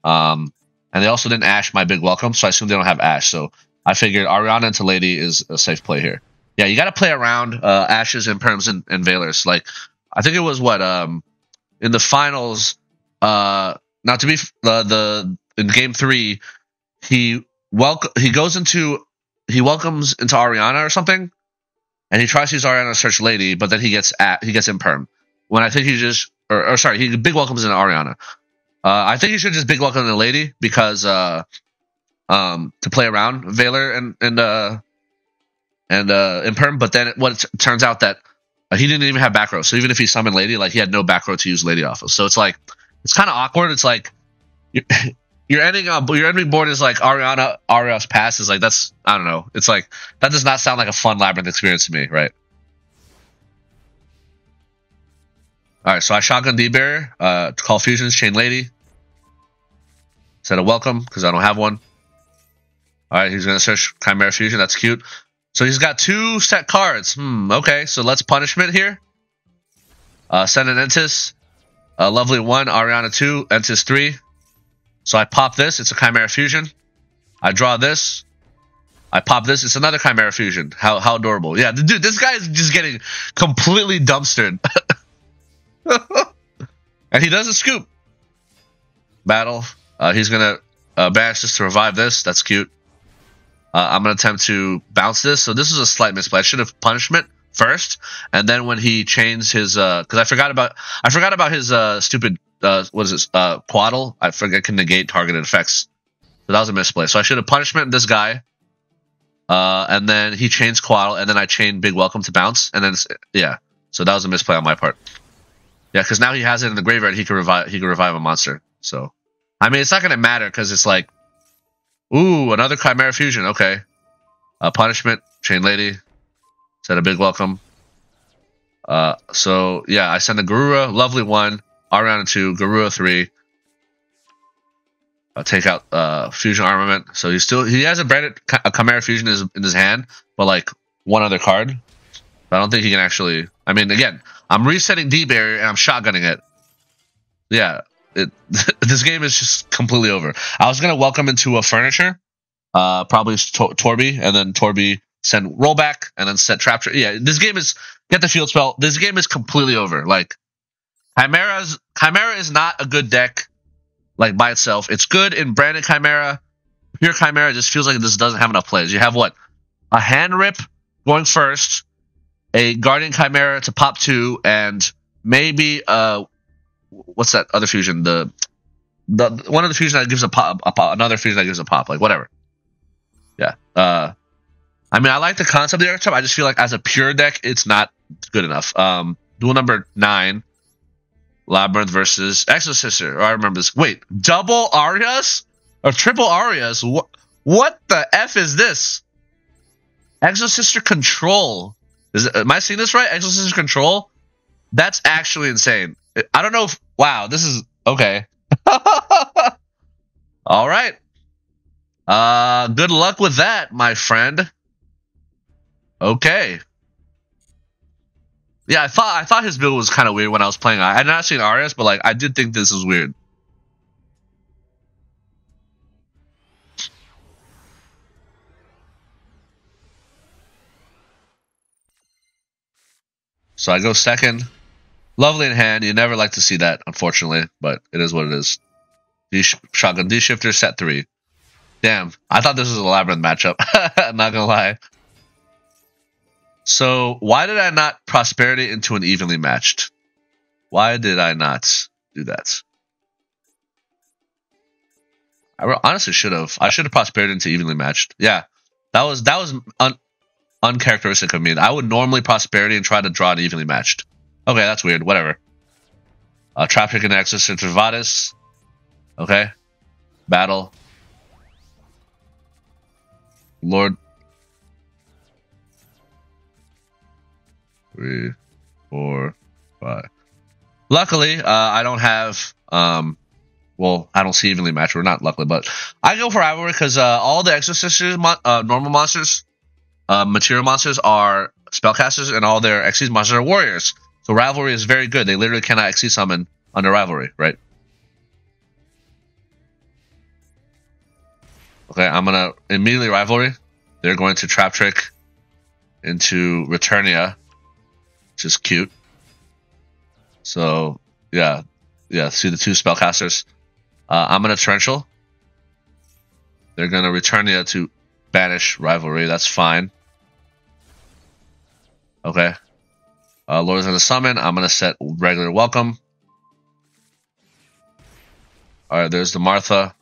And they also didn't Ash my Big Welcome, so I assume they don't have Ash. So I figured Ariana into Lady is a safe play here. Yeah, you got to play around Ashes, Imperms, and Veilers. Like, I think it was what in the finals. Now to be in game 3, he welcomes into Ariana or something, and he tries to use Ariana to search Lady, but then he gets Imperm. When I think he just he big welcomes into Ariana. I think he should just big welcome into Lady because to play around Veiler and Imperm. But then it turns out that he didn't even have back row. So even if he summoned Lady, like, he had no back row to use Lady off of. So it's like, it's kind of awkward. It's like your ending board is like Ariana Arias pass is like, that's, I don't know. It's like, that does not sound like a fun Labyrinth experience to me, right? All right, so I shotgun D barrier, call fusions, chain Lady. Set a welcome because I don't have one. All right, he's gonna search Chimera fusion. That's cute. So he's got 2 set cards. Okay, so let's punishment here. Send an Entis. Lovely 1, Ariana 2, Entis 3. So I pop this. It's a Chimera fusion. I draw this. I pop this. It's another Chimera fusion. How adorable. Yeah, dude, this guy is just getting completely dumpstered. And he does a scoop. Battle. He's going to banish this to revive this. That's cute. I'm going to attempt to bounce this. So this is a slight misplay. I should have punishment first, and then when he chains his because I forgot about his stupid what is this Quaddle. I forget can negate targeted effects. So that was a misplay. So I should have punishment this guy, and then he chains Quaddle, and then I chain Big Welcome to bounce, and then yeah. So that was a misplay on my part. Yeah, because now he has it in the graveyard. He can revive a monster. So I mean, it's not going to matter because it's like, ooh, another Chimera fusion. Okay, punishment, chain Lady. Set a Big Welcome. So yeah, I send a Garura, Lovely 1, Ariana 2, Garura 3. I'll take out Fusion Armament. So he has a Chimera Fusion in his hand, but like one other card. But I don't think he can actually. I mean, again, I'm resetting D barrier and I'm shotgunning it. Yeah, this game is just completely over. I was gonna welcome into a furniture, probably Torby, and then Torby send rollback and then set trap. Yeah, this game is get the field spell. This game is completely over. Like Chimera is not a good deck, like by itself. It's good in branded Chimera. Pure Chimera just feels like this doesn't have enough plays. You have what? A hand rip going first, a Guardian Chimera to pop 2, and maybe what's that other fusion? The one of the fusion that gives a pop, another fusion that gives a pop, like whatever. Yeah. I mean, I like the concept of the archetype. I just feel like as a pure deck, it's not good enough. Duel number 9, Labrynth versus Exosister. Oh, I remember this. Wait, double Arias or triple Arias? What the F is this? Exosister Control. Am I seeing this right? Exosister Control? That's actually insane. I don't know if... Wow, this is... Okay. All right. Good luck with that, my friend. Okay. Yeah, I thought his build was kind of weird when I was playing. I had not seen Arias, but like I did think this was weird. So I go second. Lovely in hand. You never like to see that, unfortunately, but it is what it is. Shotgun D-Shifter, set 3. Damn, I thought this was a Labyrinth matchup. I'm not gonna lie. So why did I not prosperity into an evenly matched? Why did I not do that? I honestly should have. I should have prosperity into evenly matched. Yeah, that was uncharacteristic of me. I would normally prosperity and try to draw it evenly matched. Okay, that's weird. Whatever. Traffic and Exos into Vadis. Okay. Battle. Lord. 3, 4, But luckily, I don't have well, I don't see evenly matched. We're not luckily, but I go for rivalry because all the Exosisters, normal monsters, material monsters are spellcasters, and all their Xyz monsters are warriors. So rivalry is very good. They literally cannot Xyz summon under rivalry, right? Okay, I'm gonna immediately rivalry. They're going to trap trick into Returnia, which is cute. So yeah, see the two spellcasters. I'm gonna torrential. They're gonna Returnia to banish rivalry. That's fine. Okay. Lord's gonna summon. I'm gonna set regular welcome. Alright, there's the Martha.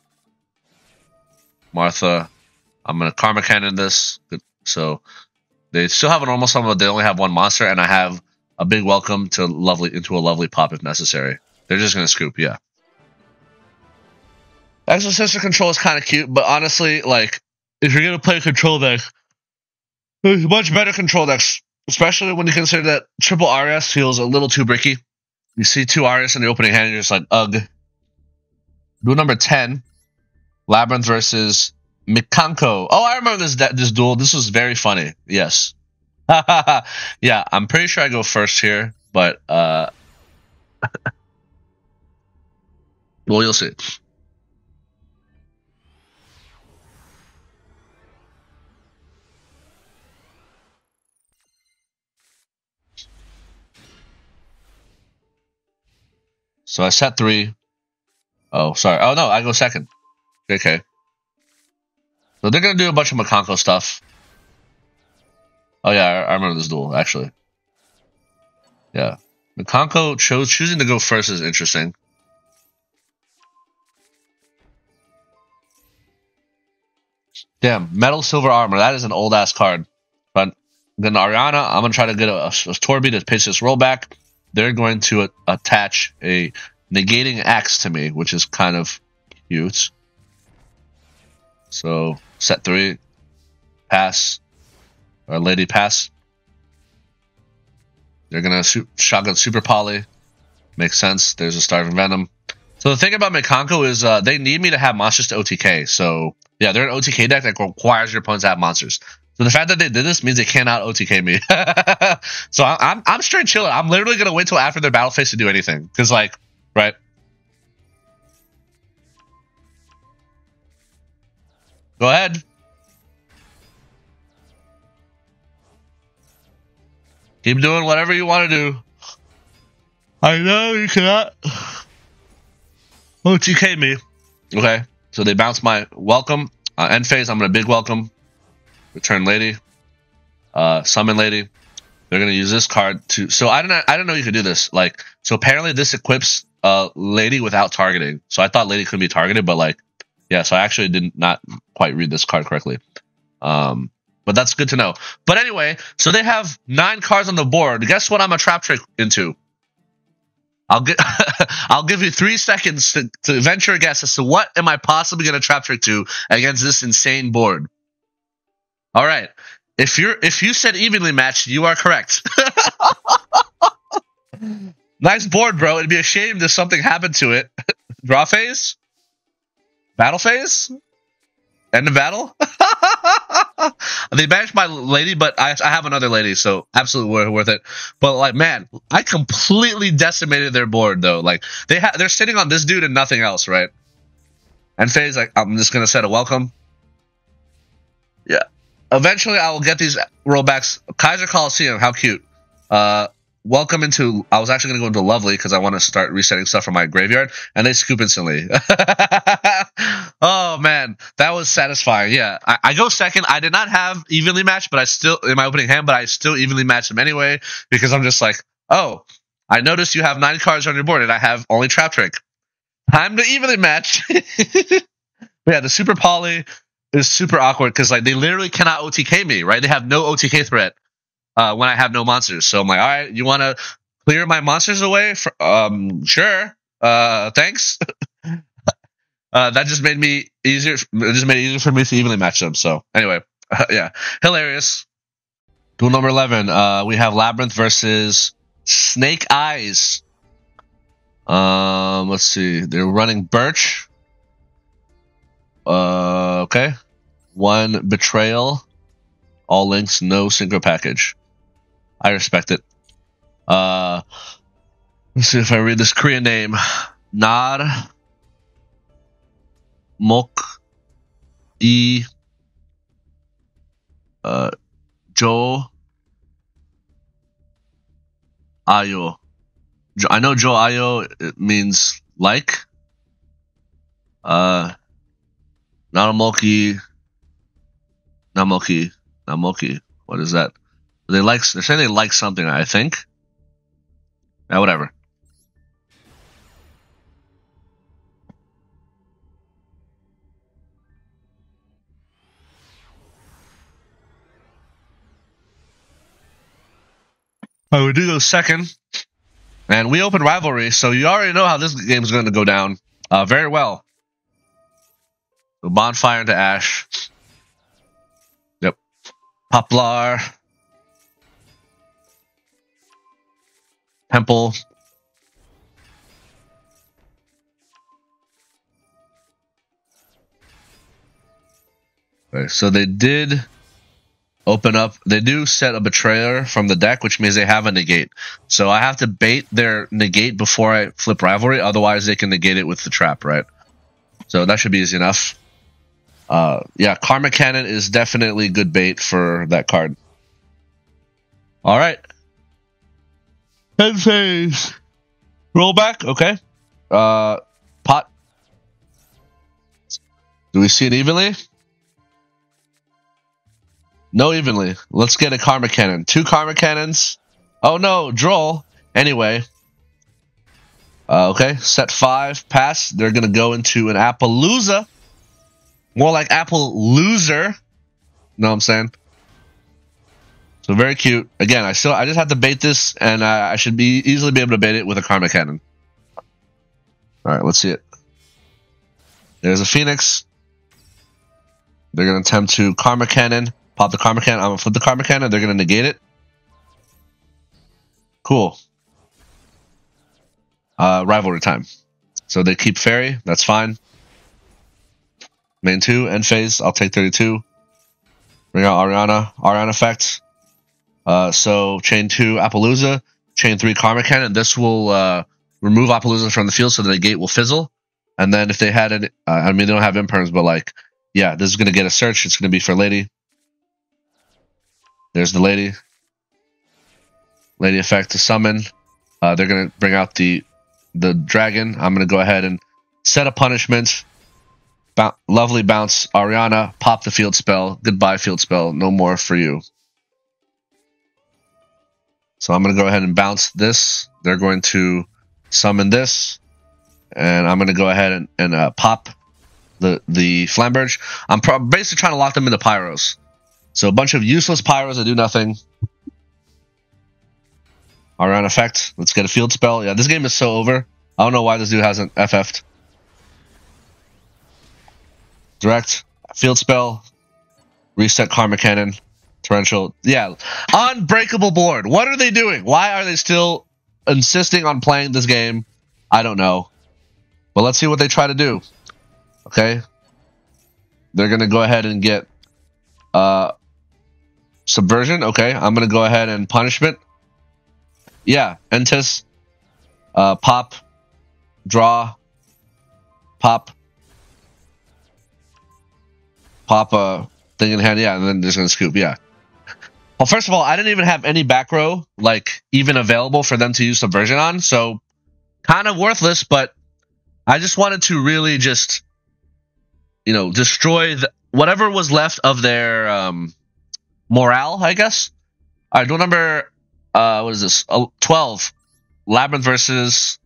I'm gonna Karma Cannon this. So they still have a normal summon, but they only have one monster, and I have a big welcome to into a lovely pop if necessary. They're just gonna scoop, yeah. Exosister control is kind of cute, but honestly, like, if you're gonna play a control deck, there's much better control decks, especially when you consider that triple RS feels a little too bricky. You see two RS in the opening hand, and you're just like, ugh. Duel number 10, Labrynth versus Mikanko. Oh, I remember this duel. This was very funny. Yes. Yeah, I'm pretty sure I go first here, but well, you'll see. So I set 3. Oh, sorry. Oh, no, I go second. Okay. So they're going to do a bunch of Mikanko stuff. Oh, yeah, I remember this duel, actually. Yeah. Mikanko choosing to go first is interesting. Damn, Metal Silver Armor. That is an old-ass card. But then Ariana, I'm going to try to get a Torby to pitch this rollback. They're going to attach a negating axe to me, which is kind of cute. So, set 3. Pass. Or Lady Pass. They're going to shotgun Super Poly. Makes sense. There's a Starving Venom. So the thing about Mikanko is they need me to have monsters to OTK. So, yeah, they're an OTK deck that requires your opponents to have monsters. So the fact that they did this means they cannot OTK me. So I'm straight chilling. I'm literally going to wait till after their battle phase to do anything. Because, like, right? Go ahead. Keep doing whatever you want to do. I know you cannot OTK me. Okay. So they bounce my welcome. End phase, I'm going to big welcome. Return Lady. Summon Lady. They're going to use this card to... So I didn't know you could do this. Like, so apparently this equips Lady without targeting. So I thought Lady couldn't be targeted, but like... Yeah, so I actually did not quite read this card correctly. But that's good to know. But anyway, so they have 9 cards on the board. Guess what I'm a trap trick into? I'll give you 3 seconds to venture a guess as to what am I possibly going to trap trick to against this insane board. All right. If you said evenly matched, you are correct. Nice board, bro. It'd be a shame if something happened to it. Draw phase? Battle phase? End of battle? They banished my Lady, but I have another Lady, so absolutely worth it. But like, man, I completely decimated their board though. Like they're sitting on this dude and nothing else, right? And phase, like, I'm just gonna set a welcome. Yeah. Eventually, I will get these rollbacks. Kaiser Coliseum, how cute. Welcome into... I was actually going to go into Lovely because I want to start resetting stuff from my graveyard, and they scoop instantly. Oh, man. That was satisfying. Yeah. I go second. I did not have evenly matched, but I still... In my opening hand, but I still evenly matched them anyway because I'm just like, oh, I noticed you have 9 cards on your board, and I have only Trap Trick. Time to evenly match. But yeah, the Super Poly is super awkward because like they literally cannot OTK me, right? They have no OTK threat. When I have no monsters. So I'm like, all right, you want to clear my monsters away? Sure. Thanks. That just made me easier. It just made it easier for me to evenly match them. So anyway, yeah, hilarious. Duel number 11. We have Labrynth versus Snake Eyes. Let's see. They're running Birch. Okay. 1 Betrayal. All links, no synchro package. I respect it. Let's see if I read this Korean name. Nar Mok E Jo Ayo. I know Jo Ayo, it means like. Namoki. What is that? They're saying they like something, I think. Yeah, whatever. Oh, we do go second. And we open Rivalry, so you already know how this game is going to go down. Very well. So Bonfire into Ash. Yep. Poplar. Temple. Okay, so they did open up. They do set a Betrayer from the deck, which means they have a negate. So I have to bait their negate before I flip Rivalry. Otherwise, they can negate it with the trap, right? So that should be easy enough. Yeah, Karma Cannon is definitely good bait for that card. All right. End phase. Roll back. Okay. Pot. Do we see it evenly? No evenly. Let's get a Karma Cannon. 2 Karma Cannons. Oh no, Droll. Anyway. Okay, set 5. Pass. They're going to go into an Appaloosa. More like Apple Loser. Know what I'm saying? So very cute. Again, I just have to bait this, and I should easily be able to bait it with a Karma Cannon. Alright, let's see it. There's a Phoenix. They're going to attempt to Karma Cannon. Pop the Karma Cannon. I'm going to flip the Karma Cannon. They're going to negate it. Cool. Rivalry time. So they keep Fairy. That's fine. Main 2, end phase. I'll take 32. Bring out Ariana. Ariana effect. So chain 2, Appaloosa. Chain 3, Karma Cannon. This will remove Appaloosa from the field so the negate will fizzle. And then if they had it, I mean, they don't have imperms, but like, yeah, this is going to get a search. It's going to be for Lady. There's the Lady. Lady effect to summon. They're going to bring out the dragon. I'm going to go ahead and set a punishment. Lovely bounce. Ariana, pop the field spell. Goodbye, field spell. No more for you. So I'm going to go ahead and bounce this. They're going to summon this. And I'm going to go ahead and pop the Flamberge. I'm basically trying to lock them into Pyros. So a bunch of useless Pyros that do nothing. Ariana effect. Let's get a field spell. Yeah, this game is so over. I don't know why this dude hasn't FF'd. Direct. Field spell. Reset Karma Cannon. Torrential. Yeah. Unbreakable board. What are they doing? Why are they still insisting on playing this game? I don't know. But let's see what they try to do. Okay. They're going to go ahead and get Subversion. Okay. I'm going to go ahead and Punishment. Yeah. Entis. Pop. Draw. Pop. Pop a thing in hand. Yeah. And then just going to scoop. Yeah. Well, first of all, I didn't even have any back row, like, even available for them to use Subversion on. So, kind of worthless, but I just wanted to really just, you know, destroy whatever was left of their morale, I guess. All right, duel number, what is this? 12. Labrynth versus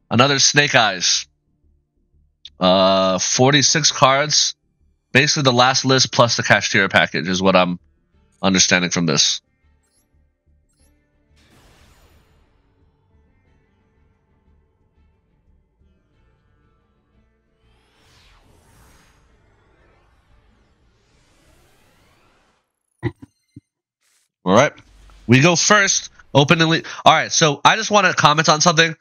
another Snake Eyes. 46 cards. Basically the last list plus the Kashtira package is what I'm understanding from this. All right. We go first Openly. All right, so I just want to comment on something.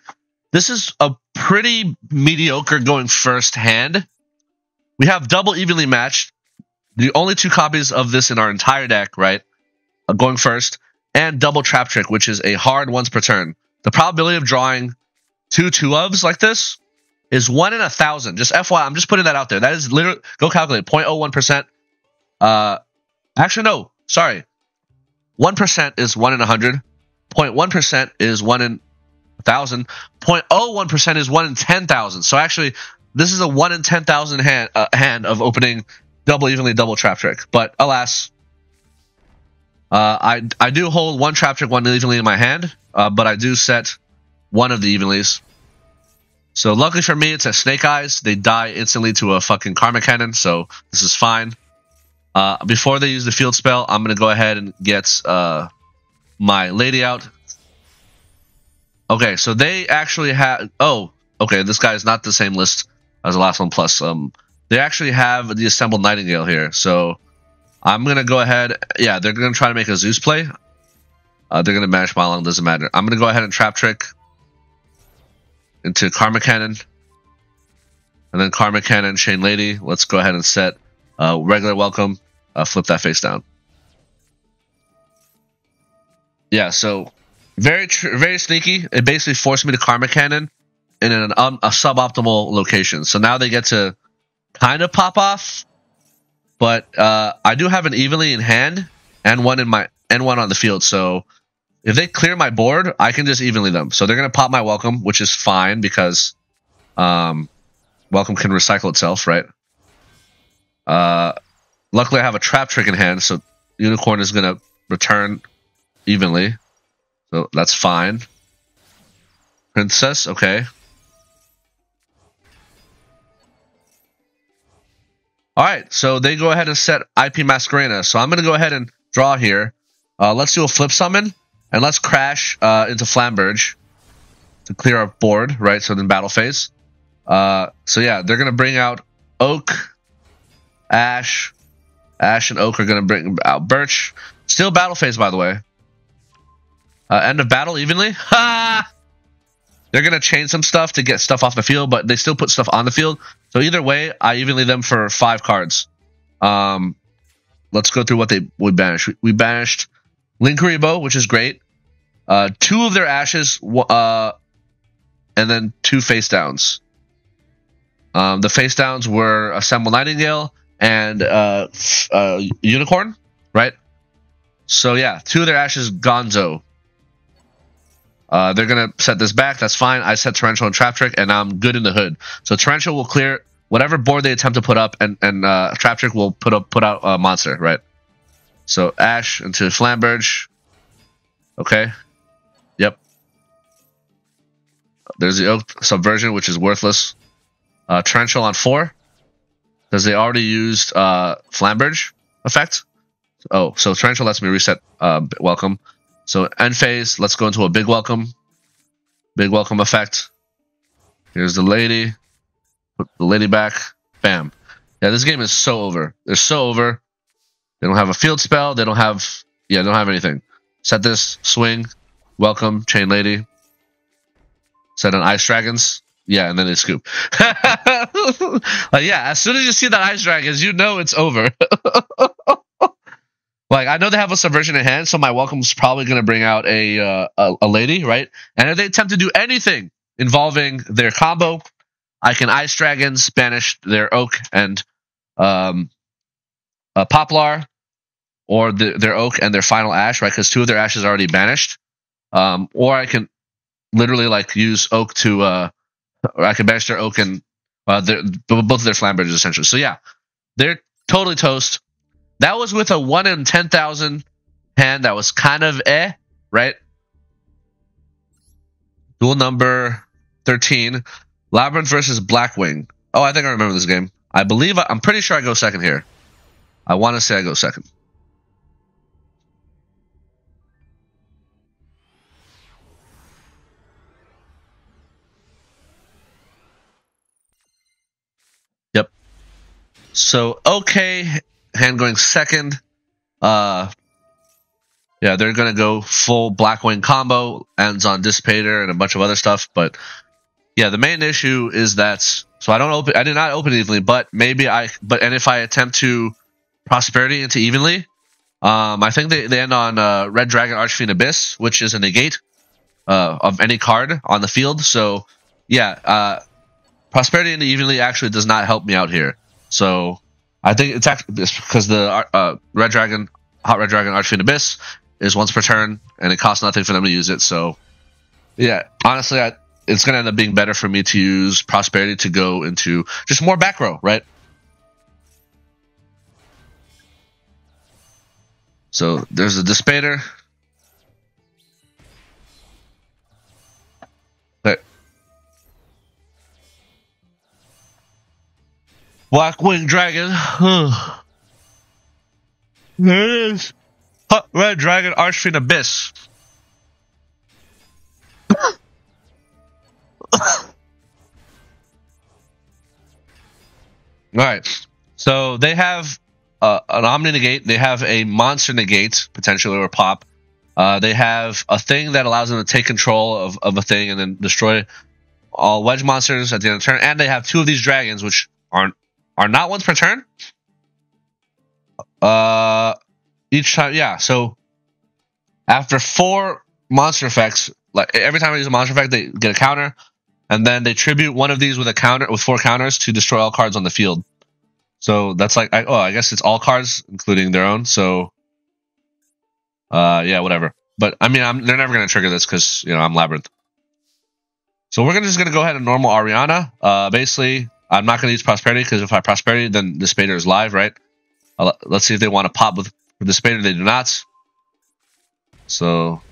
This is a pretty mediocre going first hand. We have double evenly matched. The only 2 copies of this in our entire deck, right? Going first. And double trap trick, which is a hard once per turn. The probability of drawing 2 2-ofs like this is 1 in 1,000. Just FYI, I'm just putting that out there. That is literally, go calculate, 0.01%. Actually, no, sorry. 1% is 1 in 100. 0.1% is 1 in 1,000. 0.01% is 1 in 10,000. So actually, this is a 1 in 10,000 hand of opening double evenly double trap trick. But alas, I do hold 1 trap trick, 1 evenly in my hand, but I do set 1 of the evenlies. So luckily for me, it's a Snake Eyes. They die instantly to a fucking Karma Cannon, so this is fine. Before they use the field spell, I'm going to go ahead and get my lady out. Okay, so they actually have... Oh, okay, this guy is not the same list as the last one, plus they actually have the Assembled Nightingale here, so I'm going to go ahead... Yeah, they're going to try to make a Zeus play. They're going to banish Malong, doesn't matter. I'm going to go ahead and Trap Trick into Karma Cannon. And then Karma Cannon, Chain Lady. Let's go ahead and set regular Welcome. Flip that face down. Yeah, so very sneaky. It basically forced me to Karma Cannon in a suboptimal location. So now they get to kind of pop off. But I do have an evenly in hand and one on the field. So if they clear my board, I can just evenly them. So they're gonna pop my Welcome, which is fine because Welcome can recycle itself, right? Luckily, I have a Trap Trick in hand, so Unicorn is gonna return evenly, so that's fine. Princess, okay. Alright, so they go ahead and set IP Masquerena. So I'm going to go ahead and draw here. Let's do a flip summon, and let's crash into Flamberge to clear our board, right? So then battle phase. So yeah, they're going to bring out Oak, Ash. Ash and Oak are going to bring out Birch. Still battle phase, by the way. End of battle evenly. Ha! They're going to chain some stuff to get stuff off the field, but they still put stuff on the field. So either way, I evenly them for 5 cards. Let's go through what we banished. We banished Linkuriboh, which is great. 2 of their Ashes, and then 2 face downs. The face downs were Assemble Nightingale and Unicorn, right? So yeah, 2 of their Ashes, Gonzo. They're going to set this back. That's fine. I set Torrential and Trap Trick, and I'm good in the hood. So Torrential will clear whatever board they attempt to put up, and Trap Trick will put out a monster, right? So Ash into Flamberge. Okay. Yep. There's the Oak Subversion, which is worthless. Torrential on 4, because they already used Flamberge effect. Oh, so Torrential lets me reset Welcome. So end phase, let's go into a big welcome. Big welcome effect. Here's the lady. Put the lady back. Bam. Yeah, this game is so over. They're so over. They don't have a field spell. They don't have anything. Set this, swing, welcome, chain lady. Set an Ice Dragons. Yeah, and then they scoop. Yeah, as soon as you see that Ice Dragons, you know it's over. Like, I know they have a Subversion in hand, so my Welcome's probably going to bring out a lady, right? And if they attempt to do anything involving their combo, I can Ice Dragons, banish their Oak and Poplar, or their Oak and their final Ash, right? Because 2 of their Ashes are already banished. Or I can literally like use Oak to, or I can banish their Oak and both of their Flamberges essentially. So yeah, they're totally toast. That was with a 1 in 10,000 hand that was kind of right? Duel number 13. Labrynth versus Blackwing. Oh, I think I remember this game. I'm pretty sure I go second here. I want to say I go second. Yep. So, okay. Hand going second. Yeah, yeah, they're gonna go full Blackwing combo, ends on Dissipator and a bunch of other stuff. But yeah, the main issue is that so I did not open evenly, but and if I attempt to Prosperity into evenly, I think they end on Red Dragon Archfiend Abyss, which is a negate of any card on the field. So yeah, Prosperity into evenly actually does not help me out here. So I think it's actually because the Hot Red Dragon Archfiend Abyss is once per turn, and it costs nothing for them to use it. So yeah, honestly, it's going to end up being better for me to use Prosperity to go into just more back row, right? So there's a Dissipator. Okay. Blackwing Dragon. There it is. Hot Red Dragon Archfiend Abyss. Alright. So they have an Omni Negate. They have a Monster Negate, potentially, or pop. They have a thing that allows them to take control of a thing and then destroy all Wedge monsters at the end of the turn. And they have two of these dragons, which are not once per turn. Each time, yeah. So after 4 monster effects, like every time I use a monster effect, they get a counter, and then they tribute one of these with a counter with 4 counters to destroy all cards on the field. So that's like, I guess it's all cards, including their own. So, yeah, whatever. But I mean, they're never gonna trigger this because I'm Labyrinth. So we're just gonna go ahead and normal Ariana. Basically, I'm not gonna use Prosperity because if I Prosperity, then the Dissipator is live, right? Let's see if they want to pop with the Dissipator. They do not. So,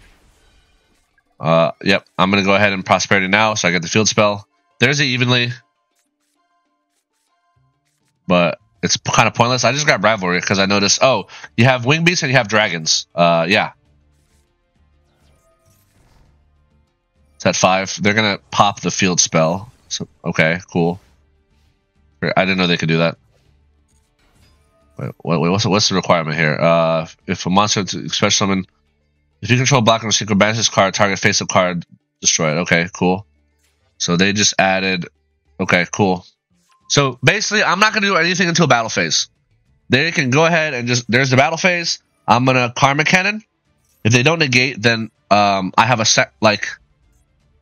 yep, I'm gonna go ahead and Prosperity now, so I get the field spell. There's it evenly, but it's kind of pointless. I just got Rivalry because I noticed. Oh, you have Wing Beasts and you have Dragons. Yeah, it's at 5. They're gonna pop the field spell. So okay, cool. I didn't know they could do that. Wait, what's the requirement here? If a monster to special summon, if you control Blackwing or Secret, banish this card, target face-up card, destroy it. Okay, cool. So they just added. Okay, cool. So basically, I'm not gonna do anything until battle phase. They can go ahead and there's the battle phase. I'm gonna Karma Cannon. If they don't negate, then I have a set like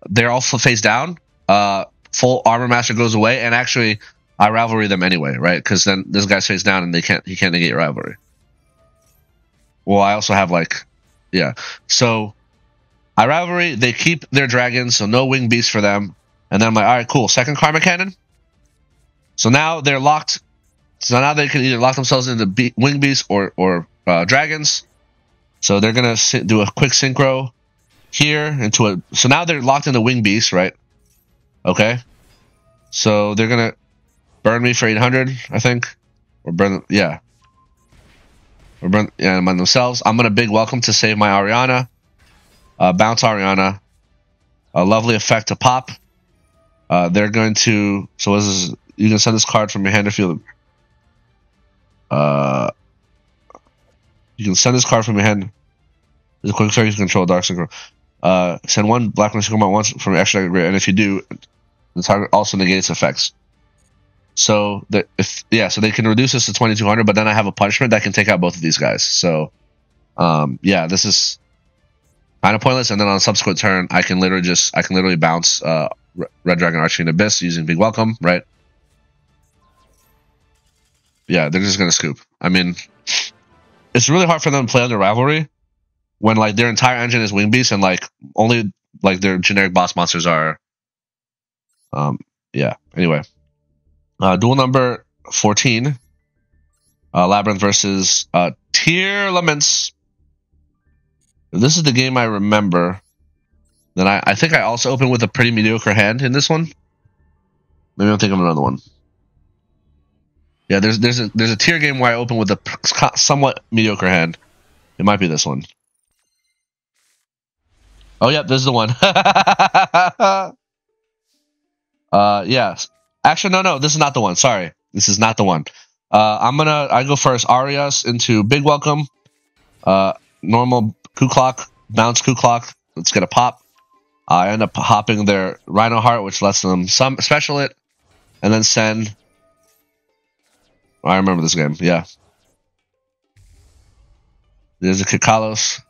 they're all face down. Full Armor Master goes away, and actually I Rivalry them anyway, right? Because then this guy's face down, and he can't negate Rivalry. Well, I also have yeah. So I Rivalry. They keep their dragons, so no Wing Beast for them. And then I'm like, all right, cool. Second Karma Cannon. So now they're locked. So now they can either lock themselves into Wing Beasts or dragons. So they're gonna do a quick synchro here into a. So now they're locked into Wing Beasts, right? Okay. So they're gonna burn me for 800, I think, or burn. Yeah. Or burn. Yeah, them themselves. I'm gonna big welcome to save my Ariana. Bounce Ariana. A lovely effect to pop. They're going to. So this is. You can send this card from your hand to field. You can send this card from your hand. There's a quick effect you can control Dark Synchro. Send one Blackwing Synchro once from your extra grid, and if you do, the target also negates effects. So so they can reduce this to 2200, but then I have a punishment that can take out both of these guys. So, yeah, this is kind of pointless. And then on a subsequent turn, I can literally bounce Red Dragon Archfiend Abyss using Big Welcome, right? Yeah, they're just gonna scoop. I mean, it's really hard for them to play under Rivalry when their entire engine is Wing Beast and only their generic boss monsters are. Yeah. Anyway, duel number 14. Labrynth versus Tearlaments. This is the game I remember. Then I think I also opened with a pretty mediocre hand in this one. Maybe I'm thinking of another one. Yeah, there's a tier game where I open with a somewhat mediocre hand. It might be this one. Oh, yep, this is the one. Yeah. Actually, no, this is not the one. Sorry, this is not the one. I go first. Arias into Big Welcome. Normal Coup Clock, bounce Coup Clock. Let's get a pop. I end up hopping their Rhino Heart, which lets them special it, and then send. I remember this game, yeah. There's a Kikalos.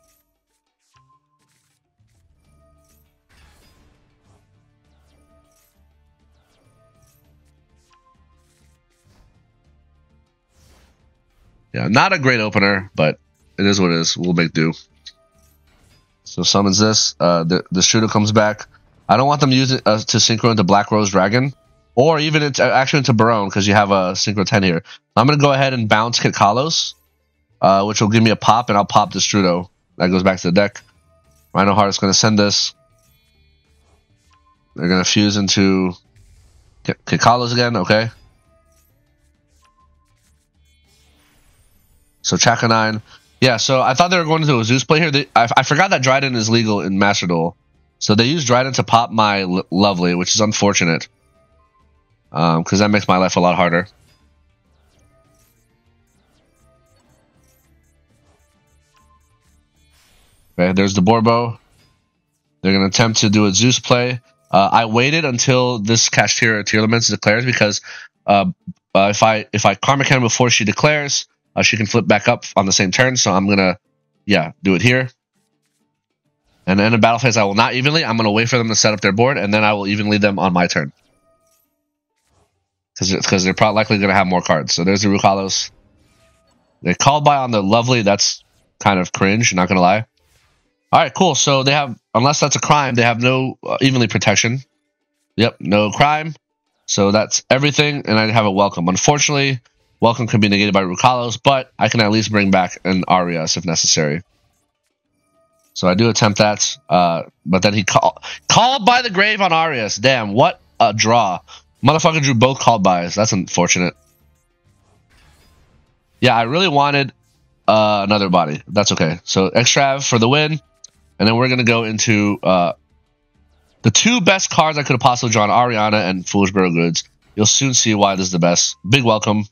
Yeah, not a great opener, but it is what it is. We'll make do. So summons this. The shooter comes back. I don't want them to use it to synchro into Black Rose Dragon, or even actually into Barone, because you have a synchro 10 here. I'm going to go ahead and bounce Kit Kalos, which will give me a pop, and I'll pop the Strudo. That goes back to the deck. Rhino Heart is going to send this. They're going to fuse into Kit Kalos again, okay? So Chaka 9. Yeah, so I thought they were going to do a Zeus play here. I forgot that Dryden is legal in Master Duel. So they used Dryden to pop my Lovely, which is unfortunate. Because that makes my life a lot harder. Okay, there's the Borbo. They're going to attempt to do a Zeus play. I waited until this Kashtira Tearlaments declares, because if I Karma Cannon before she declares, she can flip back up on the same turn. So I'm going to, yeah, do it here. And then in battle phase, I will not evenly. I'm going to wait for them to set up their board, and then I will evenly them on my turn. Because they're probably likely going to have more cards. So there's the Rukalos. They called by on the Lovely. That's kind of cringe, not going to lie. All right, cool. So they have, unless that's a crime, they have no evenly protection. Yep, no crime. So that's everything, and I have a Welcome. Unfortunately, Welcome can be negated by Rukalos, but I can at least bring back an Arias if necessary. So I do attempt that, but then he called by the grave on Arias. Damn, what a draw. Motherfucker drew both called bys. That's unfortunate. Yeah, I really wanted another body. That's okay. So Extrav for the win, and then we're going to go into the two best cards I could have possibly drawn, Ariana and Foolish Burial Goods. You'll soon see why this is the best. Big Welcome.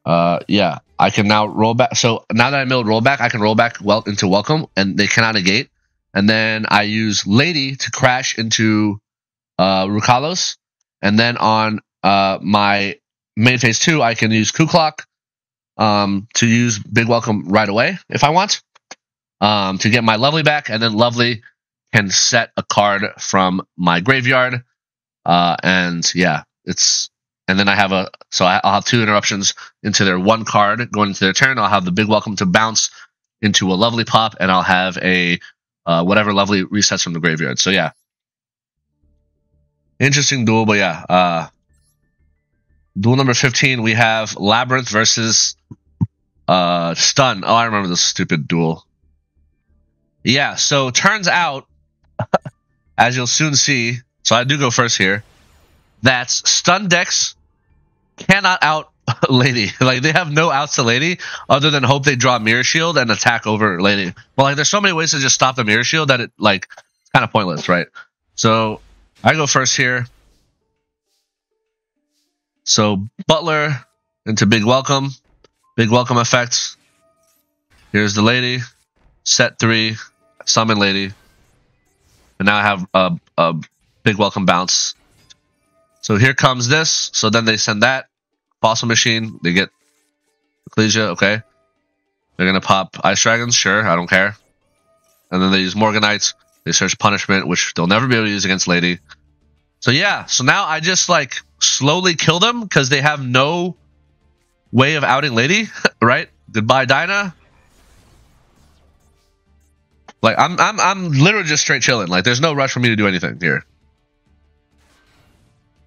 Yeah, I can now roll back. So now that I milled rollback, I can roll back into Welcome, and they cannot negate. And then I use Lady to crash into Rukalos, and then on my main phase 2, I can use Coup Clock to use Big Welcome right away if I want, to get my Lovely back, and then Lovely can set a card from my graveyard, and yeah, and then I have I'll have 2 interruptions into their 1 card going into their turn. I'll have the Big Welcome to bounce into a Lovely pop, and I'll have a whatever Lovely resets from the graveyard. So yeah, interesting duel, but yeah, duel number 15. We have Labrynth versus Stun. Oh, I remember this stupid duel. Yeah, so turns out, as you'll soon see, so I do go first here, that Stun decks cannot out Lady. Like, they have no outs to Lady other than hope they draw Mirror Shield and attack over Lady. Well, like, there's so many ways to just stop the Mirror Shield that it's kind of pointless, right? So I go first here. So Butler into Big Welcome. Big Welcome effect. Here's the Lady. Set 3. Summon Lady. And now I have a Big Welcome bounce. So here comes this. So then they send that. Fossil Machine. They get Ecclesia. Okay. They're going to pop Ice Dragons. Sure. I don't care. And then they use Morganites. They search Punishment, which they'll never be able to use against Lady. So yeah. So now I just slowly kill them because they have no way of outing Lady. Right? Goodbye, Dinah. I'm literally just straight chilling. There's no rush for me to do anything here.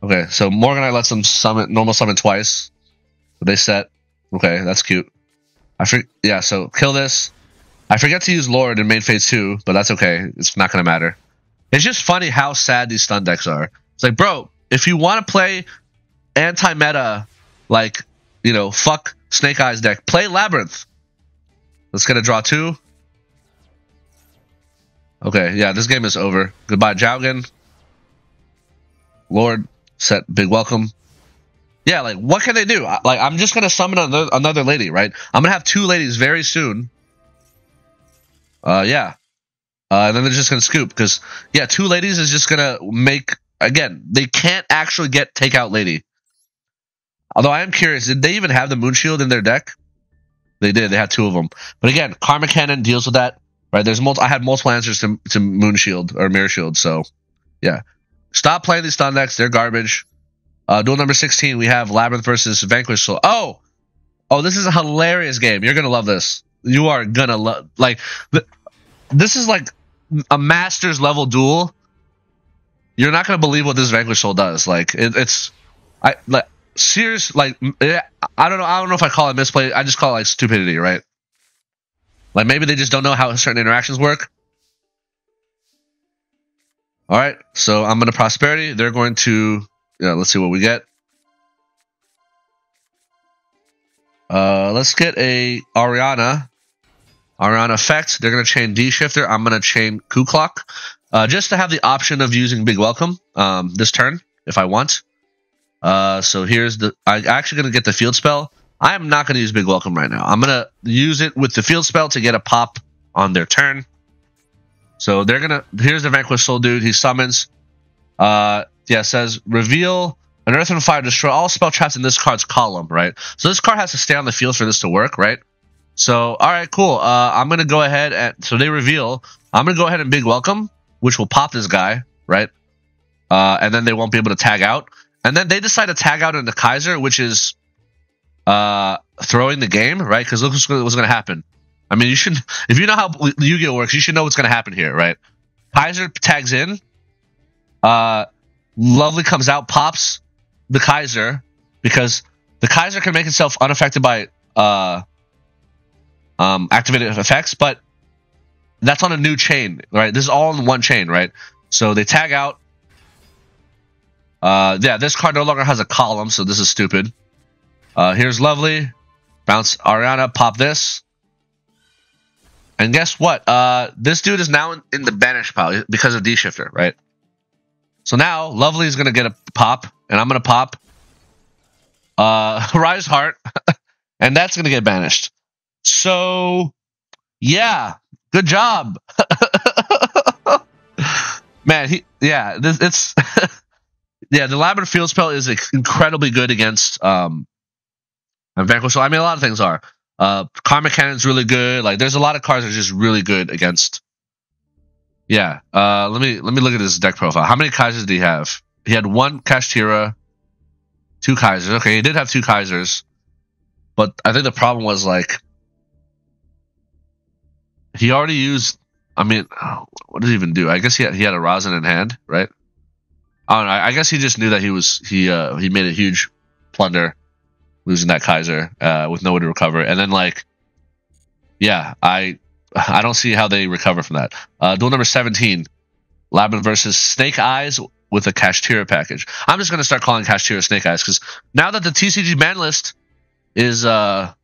Okay, so Morganite lets them normal summon twice. So they set. Okay, that's cute. Yeah, so kill this. I forget to use Lord in main phase 2, but that's okay. It's not going to matter. It's just funny how sad these stun decks are. It's like, bro, if you want to play anti-meta, fuck Snake Eyes deck, play Labrynth. Let's get a draw 2. Okay, yeah, this game is over. Goodbye, Jowgen. Lord, set Big Welcome. Yeah, what can they do? I'm just going to summon another Lady, right? I'm going to have 2 ladies very soon. Yeah. And then they're just gonna scoop because yeah, 2 ladies is just gonna make again. They can't actually take out lady. Although I am curious, did they even have the moon shield in their deck? They did. They had 2 of them. But again, Karma Cannon deals with that. Right? There's I had multiple answers to moon shield or mirror shield. So yeah, stop playing these stun decks. They're garbage. Duel number 16, we have Labrynth versus Vanquish. So oh, this is a hilarious game. You're gonna love this. You are gonna love this is like a Masters level duel. You're not gonna believe what this Vanquish Soul does. Like it's serious. Like I don't know if I call it misplay. I just call it like stupidity, right? Like maybe they just don't know how certain interactions work. All right, so I'm gonna prosperity. They're going to let's see what we get. Let's get a Ariana effect. They're going to chain D Shifter. I'm going to chain Ku Clock. Just to have the option of using Big Welcome this turn if I want. So here's I'm actually going to get the field spell. I am not going to use Big Welcome right now. I'm going to use it with the field spell to get a pop on their turn. So they're going to, here's the Vanquish Soul dude. He summons, says reveal an Earth and Fire, destroy all spell traps in this card's column, right? So this card has to stay on the field for this to work, right? So, all right, cool. I'm going to go ahead and, so they reveal, I'm going to go ahead and Big Welcome, which will pop this guy, right? And then they won't be able to tag out. And then they decide to tag out into Kaiser, which is throwing the game, right? Because look what's going to happen. I mean, you should, if you know how Yu-Gi-Oh works, you should know what's going to happen here, right? Kaiser tags in. Lovely comes out, pops the Kaiser, because the Kaiser can make itself unaffected by activated effects, but that's on a new chain, right? This is all in one chain, right? So they tag out. This card no longer has a column, so this is stupid. Here's Lovely. Bounce Ariana, pop this. And guess what? This dude is now in the banish pile because of D-Shifter, right? So now Lovely is going to get a pop, and I'm going to pop Rise Heart, and that's going to get banished. So, yeah, good job. Man, it's yeah, the Labyrinth Field Spell is incredibly good against Vanquish. So, I mean, a lot of things are. Karma Cannon's really good. Like, there's a lot of cards that are just really good against. Yeah. Let me look at his deck profile. How many Kaisers did he have? He had 1 Kashtira, 2 Kaisers. Okay, he did have 2 Kaisers, but I think the problem was like he already used. I mean, what did he even do? I guess he had a Rosin in hand, right? I don't know. I guess he just knew that he made a huge plunder losing that Kaiser with no way to recover, and then like, yeah, I don't see how they recover from that. Duel number 17, Labyrinth versus Snake Eyes with a Kashtira package. I'm just going to start calling Kashtira Snake Eyes because now that the TCG ban list is, updated,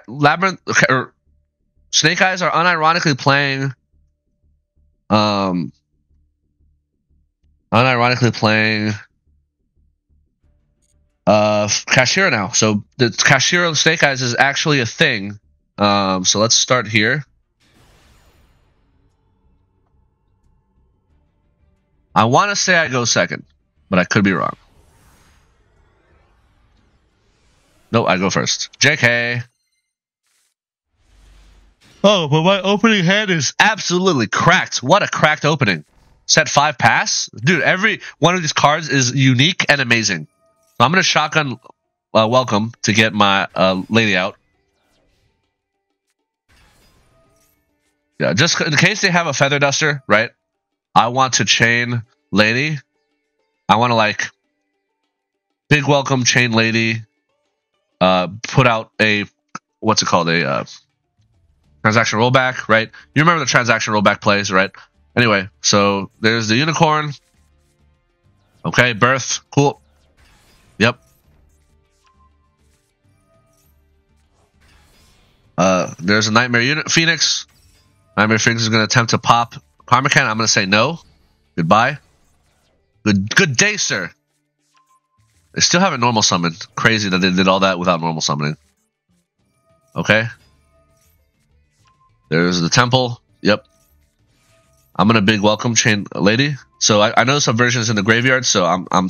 Labyrinth or Snake Eyes are unironically playing, Kashtira now. So the Kashtira Snake Eyes is actually a thing. So let's start here. I want to say I go second, but I could be wrong. No, I go first. JK. Oh, but my opening hand is absolutely cracked. What a cracked opening. Set 5 pass. Dude, every one of these cards is unique and amazing. So I'm going to shotgun Welcome to get my lady out. Yeah, just in case they have a Feather Duster, right? I want to chain lady. I want to like Big Welcome, chain lady. Put out a, what's it called? A transaction rollback, right? You remember the transaction rollback plays, right? Anyway, so there's the unicorn. Okay, birth. Cool. Yep. There's a Nightmare Phoenix. Nightmare Phoenix is going to attempt to pop Karma Cannon. I'm going to say no. Goodbye. Good day, sir. They still haven't normal summoned. Crazy that they did all that without normal summoning. Okay. There's the temple. Yep. I'm gonna big welcome chain lady. So I know Subversion is in the graveyard, so I'm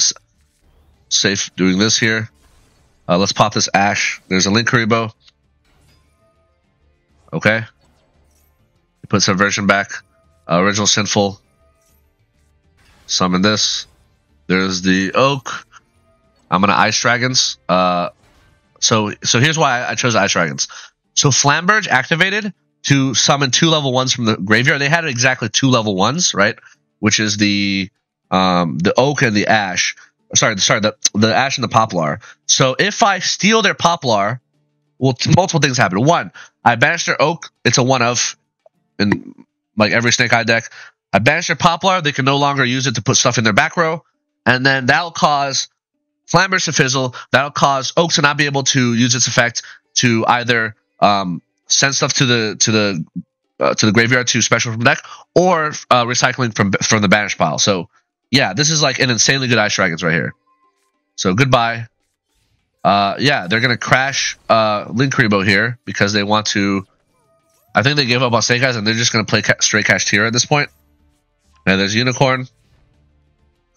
safe doing this here. Let's pop this Ash. There's a Link Karibo. Okay. Put Subversion back. Original Sinful. Summon this. There's the Oak. I'm gonna Ice Dragons. So here's why I chose Ice Dragons. So Flamberge activated to summon 2 level 1s from the graveyard. They had exactly 2 level 1s, right? Which is the Oak and the Ash. Sorry, the Ash and the Poplar. So if I steal their Poplar, well, multiple things happen. 1, I banish their Oak. It's a 1-of in like every Snake Eye deck. I banish their Poplar. They can no longer use it to put stuff in their back row, and then that'll cause Flamberge to fizzle. That'll cause Oak to not be able to use its effect to either send stuff to the graveyard to special from the deck, or recycling from the banish pile. So yeah, this is like an insanely good Ice Dragons right here. So goodbye. Yeah, they're gonna crash Link Karibo here because they want to. I think they gave up on Snake Eyes and they're just gonna play straight Kashtira at this point. And there's Unicorn.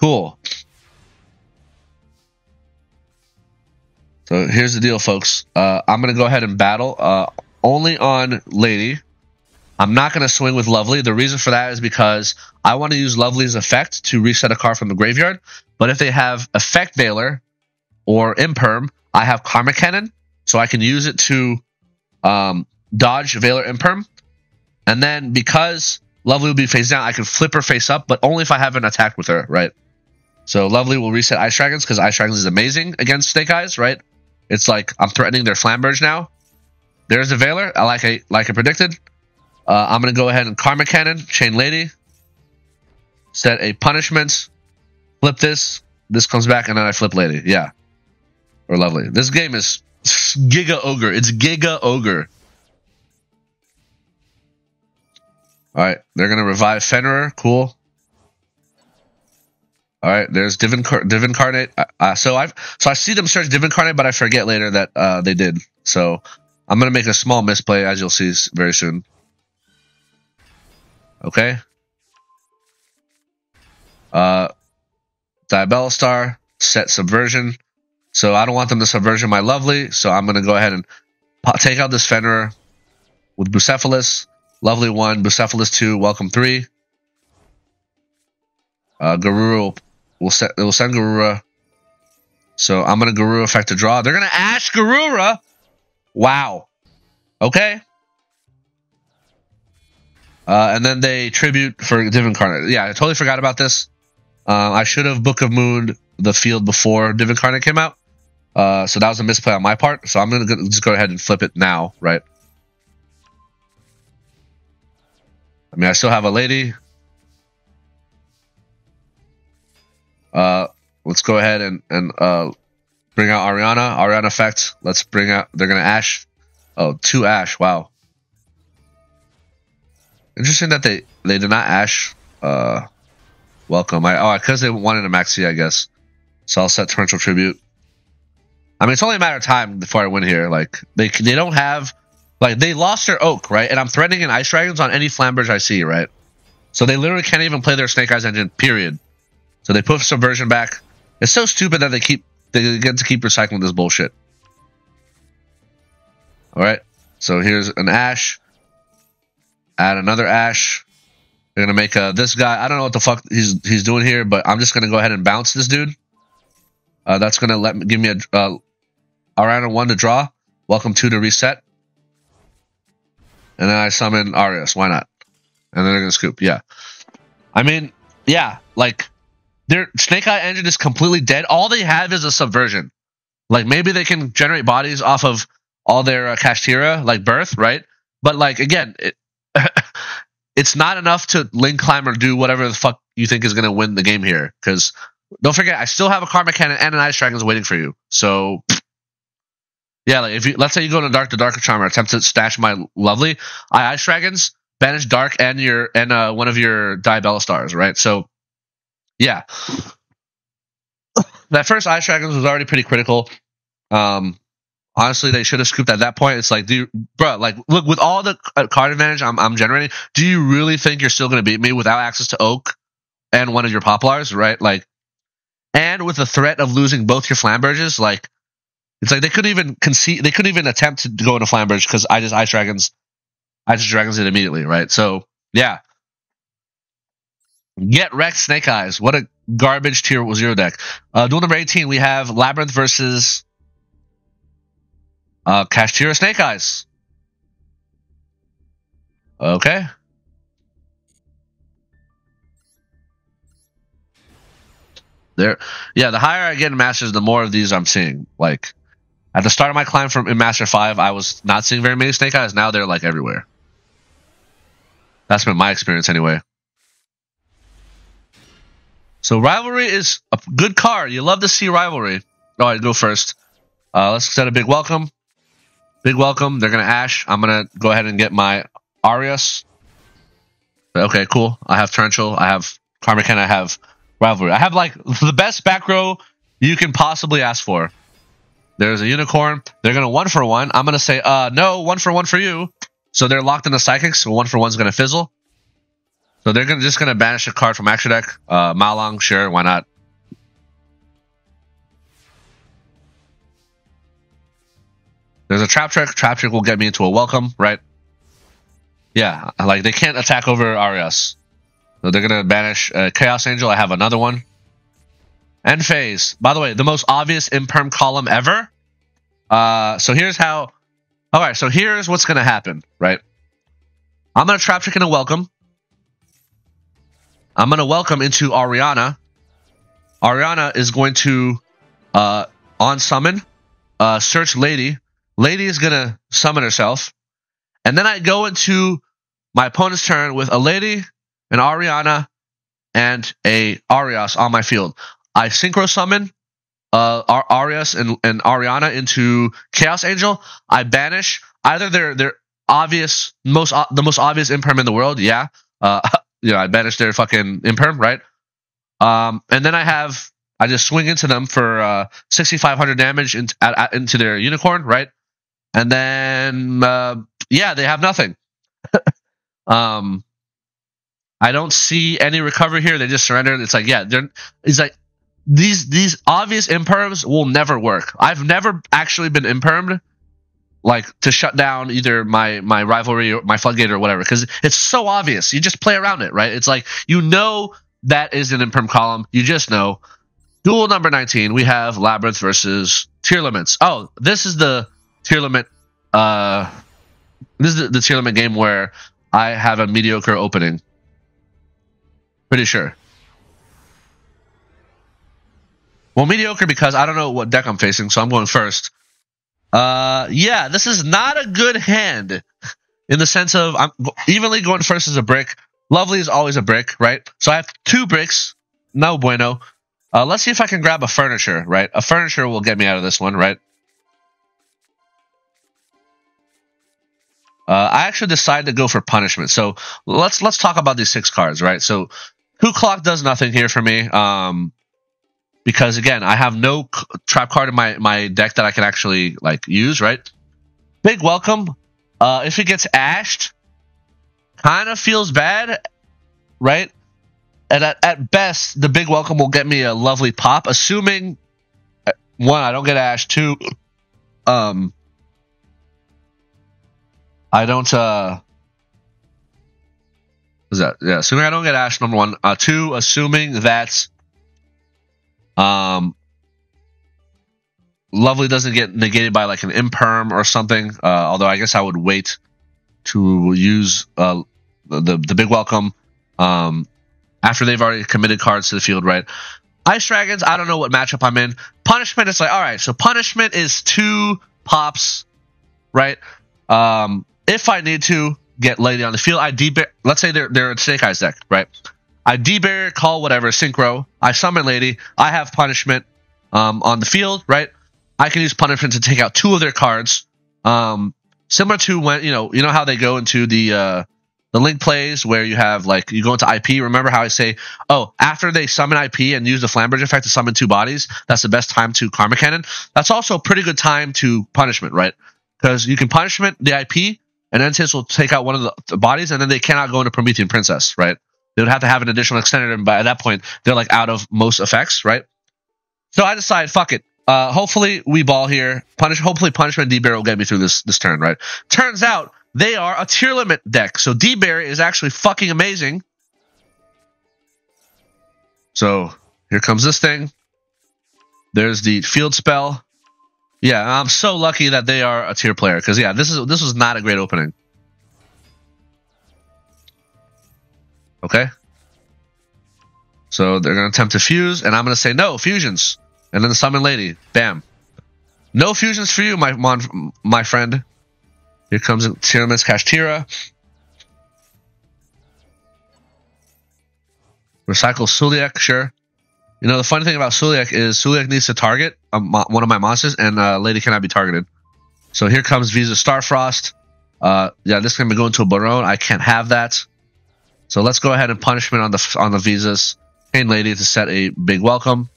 Cool. So here's the deal, folks. I'm going to go ahead and battle only on Lady. I'm not going to swing with Lovely. The reason for that is because I want to use Lovely's effect to reset a card from the graveyard. But if they have Effect Veiler or Imperm, I have Karma Cannon. So I can use it to dodge Veiler Imperm. And then because Lovely will be face down, I can flip her face up, but only if I haven't attacked with her, right? So Lovely will reset Ice Dragons because Ice Dragons is amazing against Snake Eyes, right? It's like I'm threatening their Flamberge now. There's the Veiler, like I predicted. I'm gonna go ahead and Karma Cannon, Chain Lady, set a punishment, flip this. This comes back, and then I flip Lady. Yeah, or Lovely. This game is Giga Ogre. It's Giga Ogre. All right, they're gonna revive Fenrir. Cool. All right, there's Divincarnate. So I see them search Divincarnate, but I forget later that they did. So I'm gonna make a small misplay, as you'll see very soon. Okay. Diabellstar, set Subversion. So I don't want them to Subversion my Lovely, so I'm gonna go ahead and take out this Fenrir with Bucephalus. Lovely 1, Bucephalus 2, Welcome 3. Garura will send Garura. So I'm gonna Garura effect to draw. They're gonna Ash Garura. Wow. Okay. And then they tribute for Divincarnate. Yeah, I totally forgot about this. I should have Book of Moon the field before Divincarnate came out. So that was a misplay on my part. So I'm gonna just go ahead and flip it now, right? I mean, I still have a Lady. Let's go ahead and bring out Ariana. Ariana effect. Let's bring out. They're gonna Ash. Oh, 2 Ash. Wow. Interesting that they did not Ash. Welcome. Because they wanted a Maxi, I guess. So I'll set Torrential Tribute. I mean, it's only a matter of time before I win here. Like they don't have. Like, they lost their Oak, right? And I'm threatening an Ice Dragons on any Flamberge I see, right? So they literally can't even play their Snake Eyes engine, period. So they put Subversion back. It's so stupid that they get to keep recycling this bullshit. Alright. So here's an Ash. Add another Ash. They're going to make this guy. I don't know what the fuck he's doing here, but I'm just going to go ahead and bounce this dude. That's going to give me a Ariana 1 to draw. Welcome 2 to reset. And then I summon Arias. Why not? And then they're going to scoop. Yeah. I mean, yeah. Like, their Snake Eye engine is completely dead. All they have is a Subversion. Like, maybe they can generate bodies off of all their Kashtira, like Birth, right? But, like, again, it's not enough to Link Climb or do whatever the fuck you think is going to win the game here. Because, don't forget, I still have a Karma Cannon and an Ice Dragons waiting for you. So... yeah, like if you let's say you go to Darker Charmer, attempt to stash my Lovely, I Ice Dragons, banish Dark and one of your Diabellstars, right? So yeah. That first Ice Dragons was already pretty critical. Honestly, they should have scooped at that point. It's like, bro, like, look, with all the card advantage I'm generating, do you really think you're still going to beat me without access to Oak and one of your Poplars, right? Like, and with the threat of losing both your Flamberges, like, it's like they couldn't even attempt to go into Flamberge because I just Dragons it immediately, right? So, yeah. Get wrecked, Snake Eyes. What a garbage tier 0 deck. Duel number 18, we have Labrynth versus Kashtira Snake Eyes. Okay. There, yeah. The higher I get in Masters, the more of these I'm seeing. Like at the start of my climb in Master 5, I was not seeing very many Snake Eyes. Now they're like everywhere. That's been my experience anyway. So Rivalry is a good card. You love to see Rivalry. All right, go first. Let's set a big welcome. Big welcome. They're going to Ash. I'm going to go ahead and get my Arias. Okay, cool. I have Torrential. I have Karmaken. I have Rivalry. I have like the best back row you can possibly ask for. There's a Unicorn. They're going to 1-for-1. I'm going to say, no, 1-for-1 for you. So they're locked in the Psychics. So 1-for-1 is going to fizzle. So they're just going to banish a card from Extra Deck. Malong, sure, why not? There's a Trap Trick. Trap Trick will get me into a welcome, right? Yeah, like they can't attack over Arias. So they're going to banish Chaos Angel. I have another one. End phase. By the way, the most obvious imperm column ever. So here's how... Alright, so here's what's going to happen, right? I'm going to Trap Trick in a welcome. I'm going to welcome into Ariana. Ariana is going to, on summon, search Lady. Lady is going to summon herself. And then I go into my opponent's turn with a Lady, an Ariana, and a Arias on my field. I synchro summon Arias and Ariana into Chaos Angel. I banish either their obvious, the most obvious imperm in the world, yeah. I banish their fucking imperm, right? And then I just swing into them for 6,500 damage into their Unicorn, right? And then, they have nothing. I don't see any recovery here. They just surrendered. It's like, it's like these obvious imperms will never work. I've never actually been impermed, like to shut down either my Rivalry or my Floodgate or whatever, because it's so obvious. You just play around it, right? It's like, that is an imperm column. You just know. Duel number 19, we have Labrynth versus Tearlaments. Oh, this is the Tearlament. This is the Tearlament game where I have a mediocre opening. Pretty sure. Well, mediocre because I don't know what deck I'm facing, so I'm going first. This is not a good hand in the sense of I'm evenly going first as a brick. Lovely is always a brick, right? So I have 2 bricks. No bueno. Let's see if I can grab a furniture, right? A furniture will get me out of this one, right? I actually decided to go for punishment. So let's talk about these 6 cards, right? So Coup Clock does nothing here for me. Because again, I have no trap card in my deck that I can actually like use, right? Big welcome. If it gets ashed, kind of feels bad, right? And at best, the big welcome will get me a lovely pop, assuming 1, I don't get ashed. 2, I don't assuming I don't get ashed, number 1. 2, assuming that Lovely doesn't get negated by like an imperm or something. Although I guess I would wait to use the big welcome after they've already committed cards to the field, right? Ice Dragons, I don't know what matchup I'm in. Punishment, it's like, all right, so punishment is 2 pops, right? If I need to get Lady on the field, I let's say they're a Snake Eyes deck, right? I debarrier, call whatever, synchro. I summon Lady. I have punishment on the field, right? I can use punishment to take out 2 of their cards. Similar to when you know how they go into the the link plays where you have, like, you go into IP. Remember how I say, oh, after they summon IP and use the Flambridge effect to summon 2 bodies, that's the best time to Karma Cannon. That's also a pretty good time to Punishment, right? Because you can Punishment the IP, and Entis will take out one of the bodies, and then they cannot go into Promethean Princess, right? They would have to have an additional extender, and by that point, they're, like, out of most effects, right? So I decide, fuck it. Hopefully we ball here. Hopefully Punishment and D-Barrier will get me through this turn, right? Turns out they are a Tearlaments deck, so D-Barrier is actually fucking amazing. So here comes this thing. There's the field spell. Yeah, I'm so lucky that they are a tier player, because yeah, this was not a great opening. Okay. So they're gonna attempt to fuse, and I'm gonna say no fusions. And then the Summon Lady. Bam. No fusions for you, my friend. Here comes Tearlaments Kashtira. Recycle Suliak, sure. You know, the funny thing about Suliak is Suliak needs to target one of my monsters, and Lady cannot be targeted. So here comes Visa Starfrost. Yeah, this is going to be going to a Baron. I can't have that. So let's go ahead and Punishment on the Visas. Pain Lady to set a big welcome.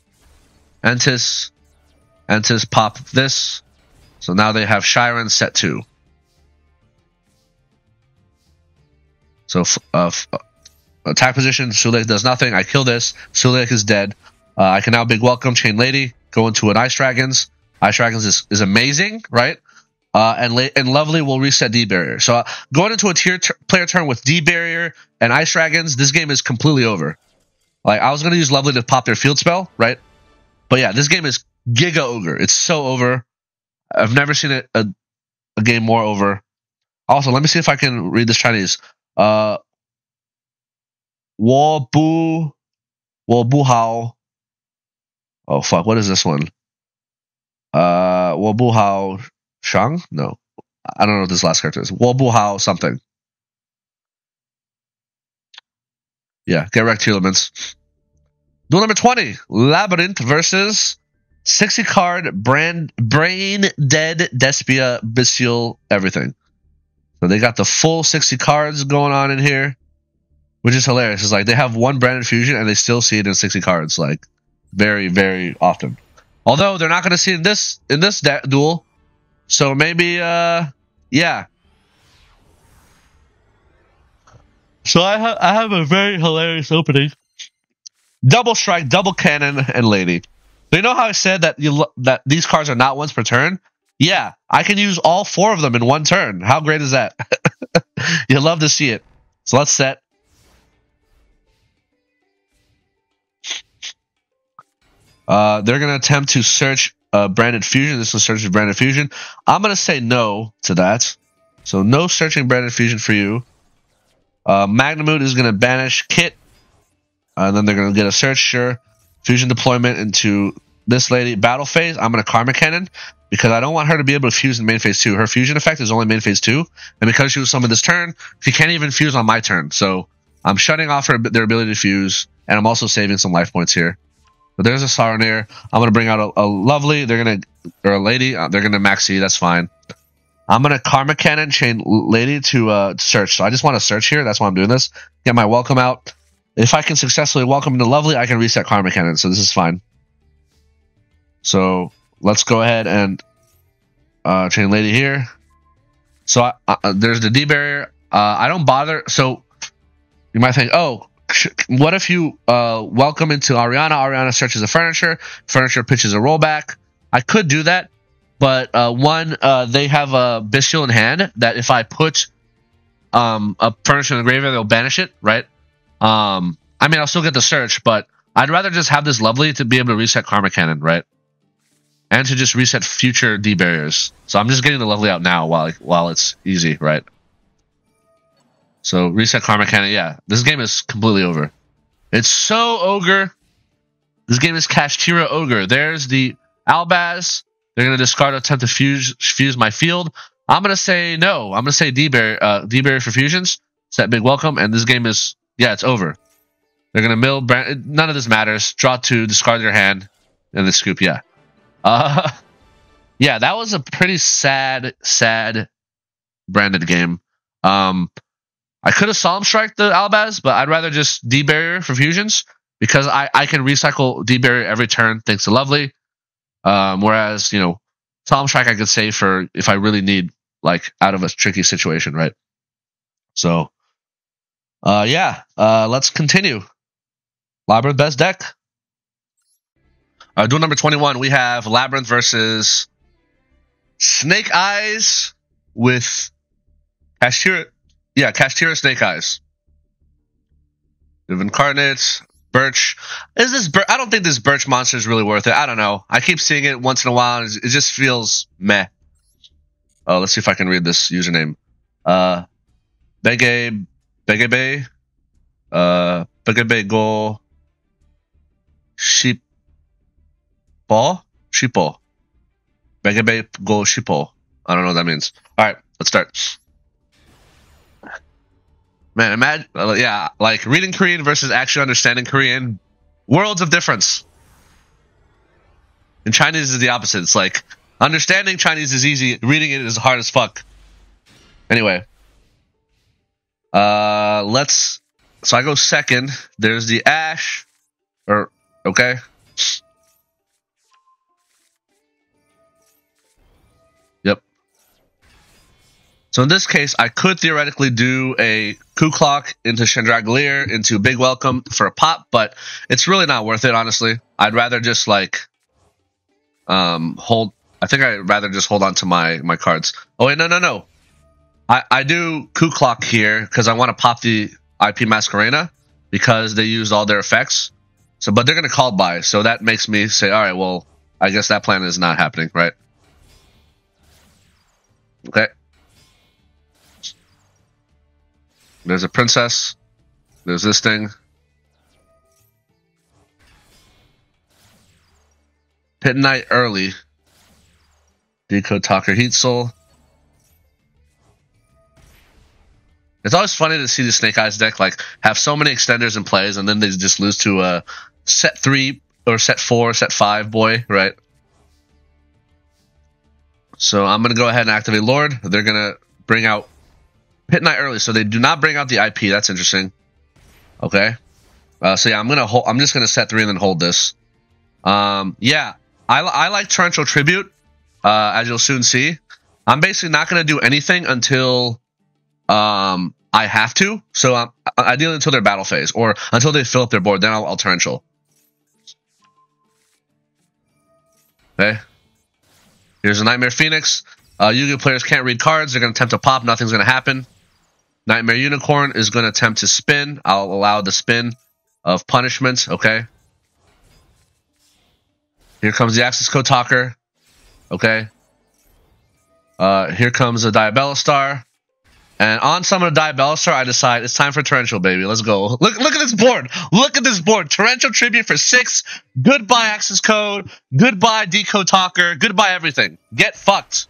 Entis pop this. So now they have Shiren set 2. So attack position, Suliak does nothing. I kill this. Suliak is dead. I can now big welcome Chain Lady. Go into an Ice Dragons. Ice Dragons is amazing, right? And Lovely will reset D-Barrier. So going into a player turn with D-Barrier and Ice Dragons, this game is completely over. Like, I was going to use Lovely to pop their field spell, right? But yeah, this game is Giga Ogre. It's so over. I've never seen a game more over. Also, let me see if I can read this Chinese. Wo Bu Hao. Oh fuck, what is this one? Wo Bu Hao Shang? No. I don't know what this last character is. Wo Bu Hao something. Yeah, get wrecked, Tearlaments. Duel number 20. Labrynth versus 60 card Brain Dead Despia Bestial everything. So they got the full 60 cards going on in here, which is hilarious. It's like they have one branded fusion and they still see it in 60 cards, like very, very often. Although they're not going to see it in this duel. So maybe, yeah. So I have a very hilarious opening. Double Strike, Double Cannon, and Lady. So you know how I said that that these cards are not once per turn? Yeah, I can use all 4 of them in one turn. How great is that? You'll love to see it. So let's set. They're going to attempt to search Branded Fusion. This will search Branded Fusion. I'm going to say no to that. So no searching Branded Fusion for you. Magnamoot is going to banish Kit. And then they're going to get a search, sure. Fusion deployment into this lady. Battle phase, I'm going to Karma Cannon because I don't want her to be able to fuse in main phase 2. Her fusion effect is only main phase 2. And because she was summoned this turn, she can't even fuse on my turn. So I'm shutting off their ability to fuse. And I'm also saving some life points here. But there's a Saronir. I'm going to bring out a Lovely. Or a Lady. They're going to maxi. That's fine. I'm going to Karma Cannon Chain Lady to search. So I just want to search here. That's why I'm doing this. Get my welcome out. If I can successfully welcome into Lovely, I can reset Karma Cannon, so this is fine. So let's go ahead and Chain Lady here. So there's the D-Barrier. I don't bother. So you might think, oh, what if you welcome into Ariana? Ariana searches a furniture. Furniture pitches a rollback. I could do that, but they have a Bestial in hand that if I put a furniture in the graveyard, they'll banish it, right? I mean, I'll still get the search, but I'd rather just have this Lovely to be able to reset Karma Cannon, right? And to just reset future D-Barriers. So I'm just getting the Lovely out now while it's easy, right? So reset Karma Cannon, yeah. This game is completely over. It's so ogre. This game is Kashtira Ogre. There's the Albaz. They're going to discard attempt to fuse my field. I'm going to say no. I'm going to say D-Barrier for fusions. Set big welcome, and this game is... yeah, it's over. They're going to mill... none of this matters. Draw 2, discard their hand, and then scoop, yeah. Yeah, that was a pretty sad branded game. I could have Solemn Strike the Albaz, but I'd rather just D-Barrier for fusions because I can recycle D-Barrier every turn thanks to Lovely. Whereas, you know, Solemn Strike I could save for if I really need, like, out of a tricky situation, right? So, let's continue. Labrynth best deck. Duel number 21, we have Labrynth versus Snake Eyes with Kashtira. Yeah, Kashtira Snake Eyes. We have Incarnates, Birch. Is this I don't think this Birch monster is really worth it. I don't know. I keep seeing it once in a while, and it just feels meh. Oh, let's see if I can read this username. Begebe Go Sheepo. Begebe Go Sheepo. I don't know what that means. Alright, let's start. Man, imagine, like reading Korean versus actually understanding Korean. Worlds of difference. In Chinese is the opposite. It's like, understanding Chinese is easy, reading it is hard as fuck. Anyway. So I go second. There's the Ash. Okay. Yep. So in this case, I could theoretically do a Coup Clock into Chandragolier into Big Welcome for a pop, but it's really not worth it, honestly. I'd rather just, like, hold. I think I'd rather just hold on to my cards. Oh, wait, no. I do Coup Clock here because I want to pop the IP Masquerena because they used all their effects. So, but they're going to call by, so that makes me say, all right, well, I guess that plan is not happening, right? Okay. There's a princess. There's this thing. Pit Knight early. Decode Talker Heat Soul. It's always funny to see the Snake Eyes deck like have so many extenders in plays, and then they just lose to a set 3 or set 4, set 5 boy, right? So I'm gonna go ahead and activate Lord. They're gonna bring out Pit Knight early, so they do not bring out the IP. That's interesting. Okay. So yeah, I'm just gonna set 3 and then hold this. Yeah, I like Torrential Tribute, as you'll soon see. I'm basically not gonna do anything until I have to. So ideally until their battle phase or until they fill up their board, then I'll Torrential. Okay. Here's a Nightmare Phoenix. Yu-Gi-Oh players can't read cards. They're gonna attempt to pop. Nothing's gonna happen. Nightmare Unicorn is going to attempt to spin. I'll allow the spin of punishment. Okay. Here comes the Access Code Talker. Okay. Here comes a Diabelastar. And on summon a Diabelastar, I decide it's time for Torrential, baby. Let's go. Look at this board. Look at this board. Torrential Tribute for 6. Goodbye Access Code. Goodbye Decode Talker. Goodbye everything. Get fucked.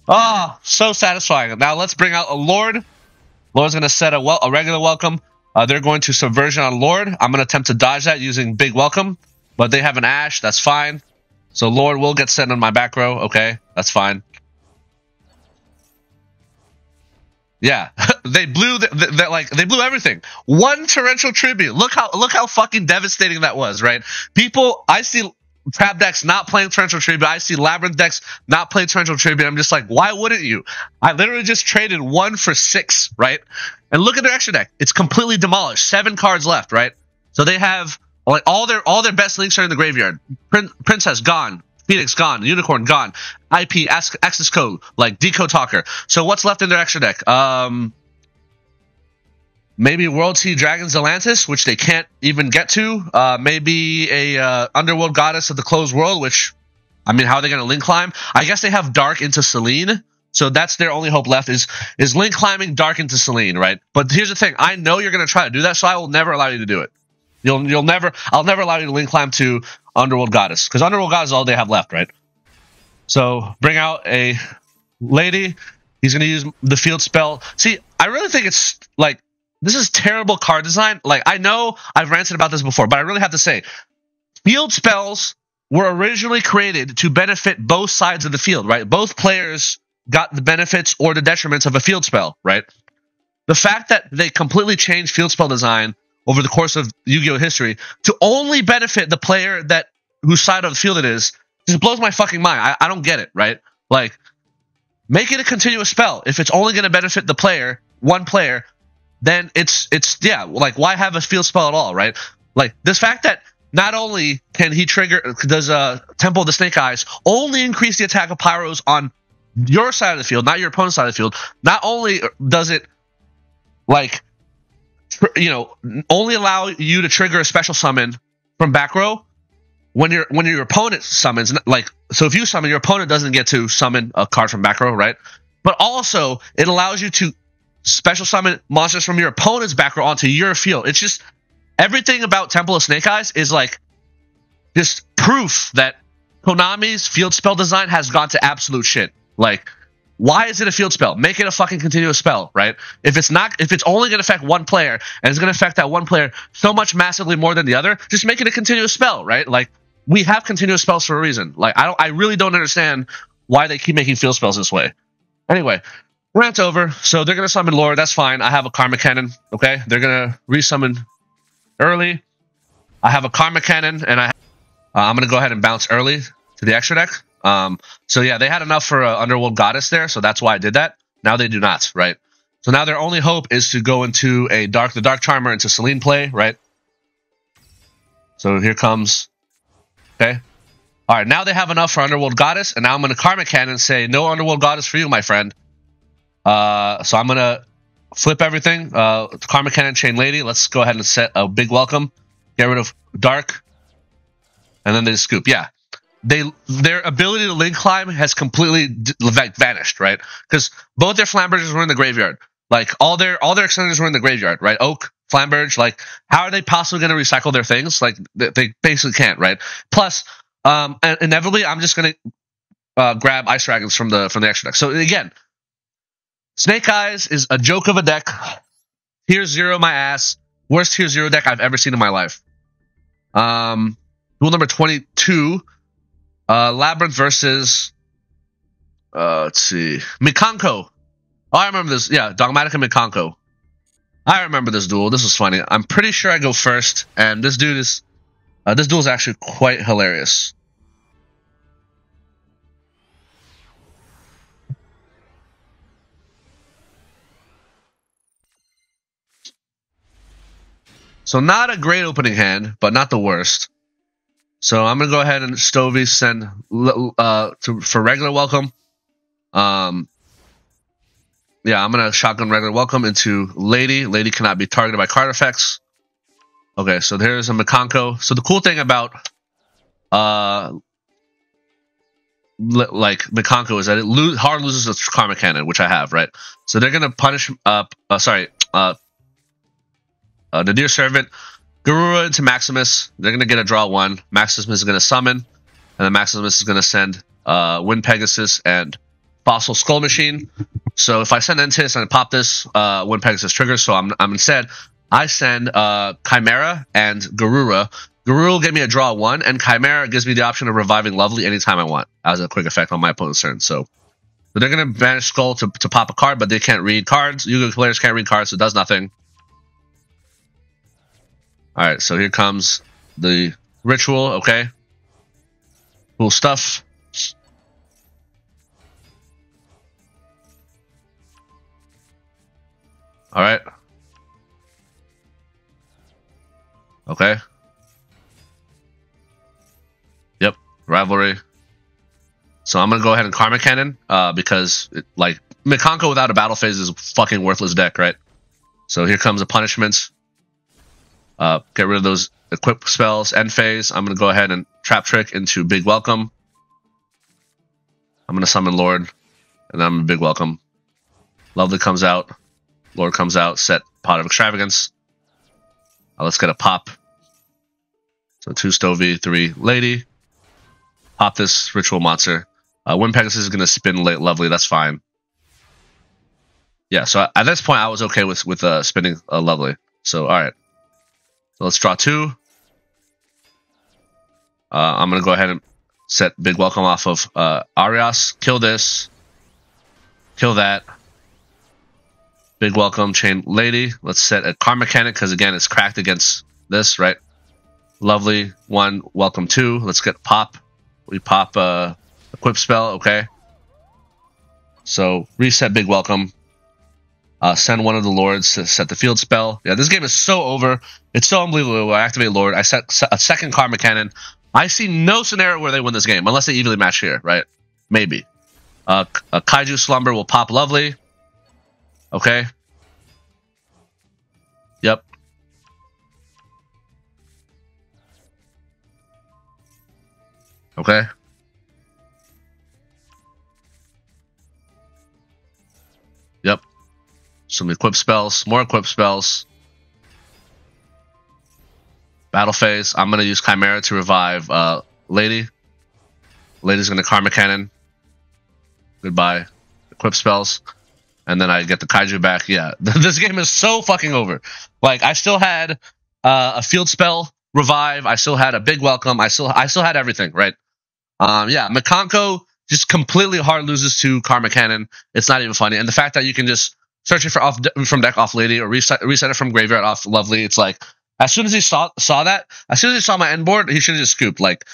Oh, so satisfying. Now let's bring out a Lord. Lord's going to set a regular welcome. They're going to Subversion on Lord. I'm going to attempt to dodge that using Big Welcome. But they have an Ash. That's fine. So Lord will get set on my back row. Okay, that's fine. Yeah, they blew they blew everything. One Torrential Tribute. Look how fucking devastating that was, right? People, I see Trap decks not playing Torrential Tribute. I see Labrynth decks not playing Torrential Tribute. I'm just like, why wouldn't you? I literally just traded 1 for 6, right? And look at their extra deck. It's completely demolished. 7 cards left, right? So they have like all their best links are in the graveyard. Princess gone. Phoenix gone. Unicorn gone. IP Access Code like Decode Talker. So what's left in their extra deck? Maybe World Sea Dragon's Atlantis, which they can't even get to. Maybe a Underworld Goddess of the Closed World, which, I mean, how are they going to link climb? I guess they have Dark into Selene, so that's their only hope left is link climbing Dark into Selene, right? But here's the thing: I know you're going to try to do that, so I will never allow you to do it. I'll never allow you to link climb to Underworld Goddess because Underworld Goddess is all they have left, right? So bring out a lady. He's going to use the field spell. See, I really think it's like. This is terrible card design. Like, I know I've ranted about this before, but I really have to say, field spells were originally created to benefit both sides of the field, right? Both players got the benefits or the detriments of a field spell, right? The fact that they completely changed field spell design over the course of Yu-Gi-Oh! History to only benefit the player that whose side of the field it is just blows my fucking mind. I don't get it, right? Like, make it a continuous spell. If it's only going to benefit the player, one player, then it's yeah, like, why have a field spell at all, right? Like, this fact that not only can he trigger, does Temple of the Snake Eyes only increase the attack of Pyros on your side of the field, not your opponent's side of the field. Not only does it, like, you know, only allow you to trigger a special summon from back row when your opponent summons, like, so if you summon, your opponent doesn't get to summon a card from back row, right? But also, it allows you to special summon monsters from your opponent's back row onto your field. It's just, everything about Temple of Snake Eyes is like just proof that Konami's field spell design has gone to absolute shit. Like, why is it a field spell? Make it a fucking continuous spell, right? If it's only going to affect one player and it's going to affect that one player so much massively more than the other, just make it a continuous spell, right? Like, we have continuous spells for a reason. Like, I really don't understand why they keep making field spells this way. Anyway, rant over. So they're going to summon Lord. That's fine. I have a Karma Cannon. Okay, they're going to resummon early. I have a Karma Cannon, and I'm going to go ahead and bounce early to the extra deck. So yeah, they had enough for Underworld Goddess there, so that's why I did that. Now they do not, right? So now their only hope is to go into the Dark Charmer into Selene play, right? So here comes, okay. All right, now they have enough for Underworld Goddess, and now I'm going to Karma Cannon and say, no Underworld Goddess for you, my friend. So I'm going to flip everything. Karma Cannon, Chain Lady. Let's go ahead and set a big welcome. Get rid of Dark. And then they just scoop. Yeah. Their ability to link climb has completely vanished, right? Because both their Flamberges were in the graveyard. Like, all their extenders were in the graveyard, right? Oak, Flamberge, like, how are they possibly going to recycle their things? Like, they basically can't, right? Plus, inevitably, I'm just going to grab Ice Dragons from the extra deck. So again, Snake Eyes is a joke of a deck. Tier 0 my ass. Worst Tier 0 deck I've ever seen in my life. Duel number 22. Labrynth versus let's see, Mikanko. Oh, I remember this. Yeah, Dogmatika Mikanko. I remember this duel. This was funny. I'm pretty sure I go first, and this duel is actually quite hilarious. So not a great opening hand, but not the worst. So I'm going to go ahead and Stovey send for regular welcome. Yeah, I'm going to shotgun regular welcome into Lady. Lady cannot be targeted by card effects. Okay, so there's a Mikanko. So the cool thing about like Mikanko is that it hard loses its Karma Cannon, which I have, right? So they're going to punish Nadir Servant, Garura into Maximus. They're going to get a draw 1. Maximus is going to summon, and then Maximus is going to send Wind Pegasus and Fossil Skull Machine. So if I send Entis and I pop this, Wind Pegasus triggers. So I'm instead, I send Chimera and Garura. Garura will give me a draw 1, and Chimera gives me the option of reviving Lovely anytime I want as a quick effect on my opponent's turn. So they're going to banish Skull to pop a card, but they can't read cards. Yu-Gi-Oh! Players can't read cards, so it does nothing. Alright, so here comes the ritual, okay. Cool stuff. Alright. Okay. Yep, rivalry. So I'm gonna go ahead and Karma Cannon, because like Mikanko without a battle phase is a fucking worthless deck, right? So here comes a punishment. Get rid of those equip spells, end phase. I'm going to go ahead and trap trick into Big Welcome. I'm going to summon Lord, and then I'm Big Welcome. Lovely comes out. Lord comes out. Set Pot of Extravagance. Let's get a pop. So 2 Stovey, 3 Lady. Pop this Ritual Monster. Wind Pegasus is going to spin late Lovely. That's fine. Yeah, so at this point, I was okay with spinning Lovely. So, alright. So let's draw 2. I'm going to go ahead and set Big Welcome off of Arias. Kill this. Kill that. Big welcome, Chain Lady. Let's set a Karma Cannon because again it's cracked against this, right? Lovely. 1, welcome 2. Let's get pop. We pop equip spell, okay. So reset big welcome. Send one of the lords to set the field spell. Yeah, this game is so over. It's so unbelievable. I activate Lord. I set a second Karma Cannon. I see no scenario where they win this game unless they evenly match here, right? Maybe. A Kaiju Slumber will pop lovely. Okay. Yep. Okay. Yep. Some equip spells. More equip spells. Battle phase. I'm going to use Chimera to revive Lady. Lady's going to Karma Cannon. Goodbye. Equip spells. And then I get the Kaiju back. Yeah. This game is so fucking over. Like, I still had a field spell revive. I still had a big welcome. I still had everything, right? Yeah. Mikanko just completely hard loses to Karma Cannon. It's not even funny. And the fact that you can just search it from deck off Lady or reset it from graveyard off Lovely. It's like, as soon as he saw that, as soon as he saw my end board, he should have just scooped. Like,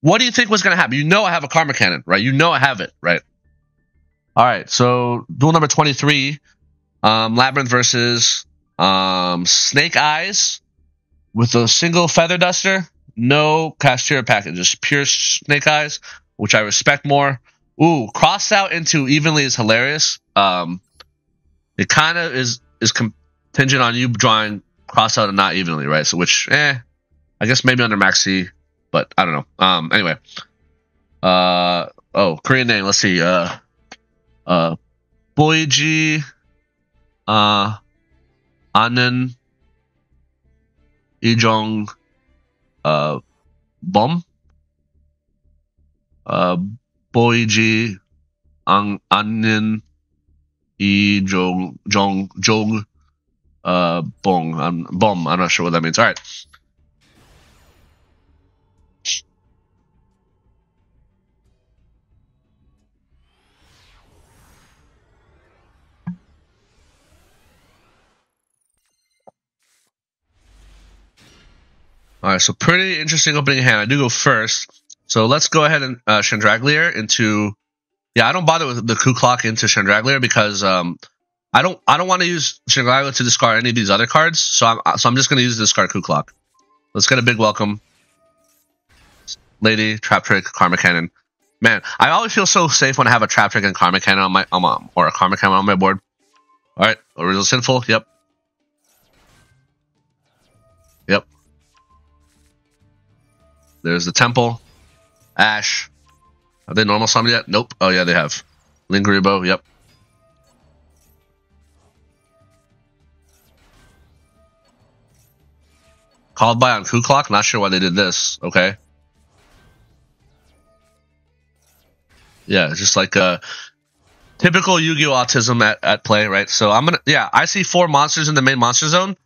what do you think was going to happen? You know I have a Karma Cannon, right? You know I have it, right? All right, so duel number 23, Labrynth versus Snake Eyes with a single Feather Duster. No Kashtira package, just pure Snake Eyes, which I respect more. Ooh, crossed out into evenly is hilarious. It kind of is contingent on you drawing cross out and not evenly, right? So which, I guess maybe under Max C, but I don't know. Anyway, Korean name. Let's see. Boiji, Anen, Ijong, Bom, Boiji, Anen, Ijong, Jong, Bong, Bom. I'm not sure what that means. All right. All right, so pretty interesting opening hand. I do go first. So let's go ahead and Chandraglier into... Yeah, I don't bother with the Coup Clock into Chandraglier because I don't want to use Chandraglier to discard any of these other cards. So I'm just going to use the discard Coup Clock. Let's get a big welcome. Lady, Trap Trick, Karma Cannon. Man, I always feel so safe when I have a Trap Trick and Karma Cannon on my or a Karma Cannon on my board. All right, Original Sinful. Yep. Yep. There's the Temple. Ash. Have they normal summoned yet? Nope. Oh, yeah, they have. Lingeribo. Yep. Called by on Coup Clock. Not sure why they did this. Okay. Yeah, it's just like a typical Yu-Gi-Oh! Autism at play, right? So I'm going to... Yeah, I see 4 monsters in the main monster zone.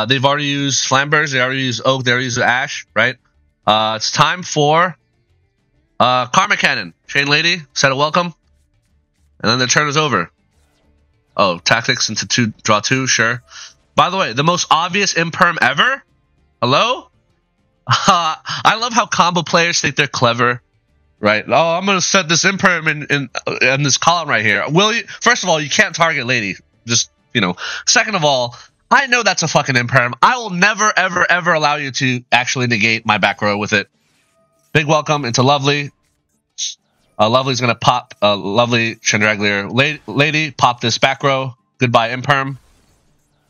They've already used Flamberge. They already used Oak. They already used Ash, right? It's time for Karma Cannon. Chain Lady, set a welcome. And then the turn is over. Oh, tactics into draw 2, sure. By the way, the most obvious imperm ever? Hello? I love how combo players think they're clever. Right? Oh, I'm going to set this imperm in this column right here. First of all, you can't target Lady. Just, Second of all, I know that's a fucking imperm. I will never, ever, ever allow you to actually negate my back row with it. Big welcome into Lovely. Lovely's going to pop Lovely Chandraglier. Lady, pop this back row. Goodbye, imperm.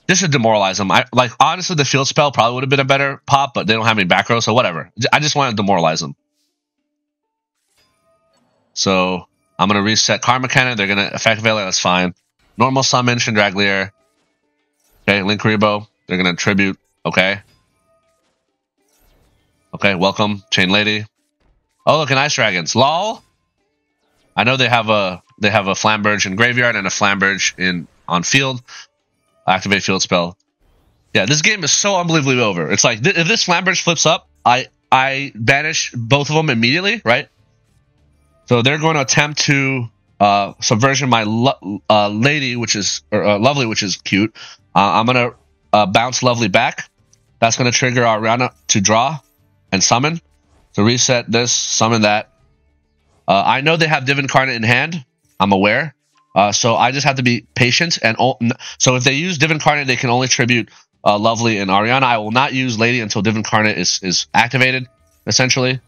This should demoralize them. Honestly, the field spell probably would have been a better pop, but they don't have any back row, so whatever. I just want to demoralize them. So I'm going to reset Karma Cannon. They're going to effect Veiler. That's fine. Normal summon Chandraglier. Okay, Lingeribo. They're going to tribute. Okay. Okay, welcome. Chain Lady. Oh, look, an Ice Dragons. LOL. I know they have a Flamberge in graveyard and a Flamberge on field. Activate field spell. Yeah, this game is so unbelievably over. It's like, if this Flamberge flips up, I banish both of them immediately, right? So they're going to attempt to Subversion my lady, which is lovely, which is cute. I'm gonna bounce lovely back. That's gonna trigger our Ariana to draw and summon. So reset this, summon that. I know they have Div Incarnate in hand. I'm aware. So I just have to be patient. And so if they use Div Incarnate, they can only tribute Lovely and Ariana. I will not use Lady until Div Incarnate is activated, essentially.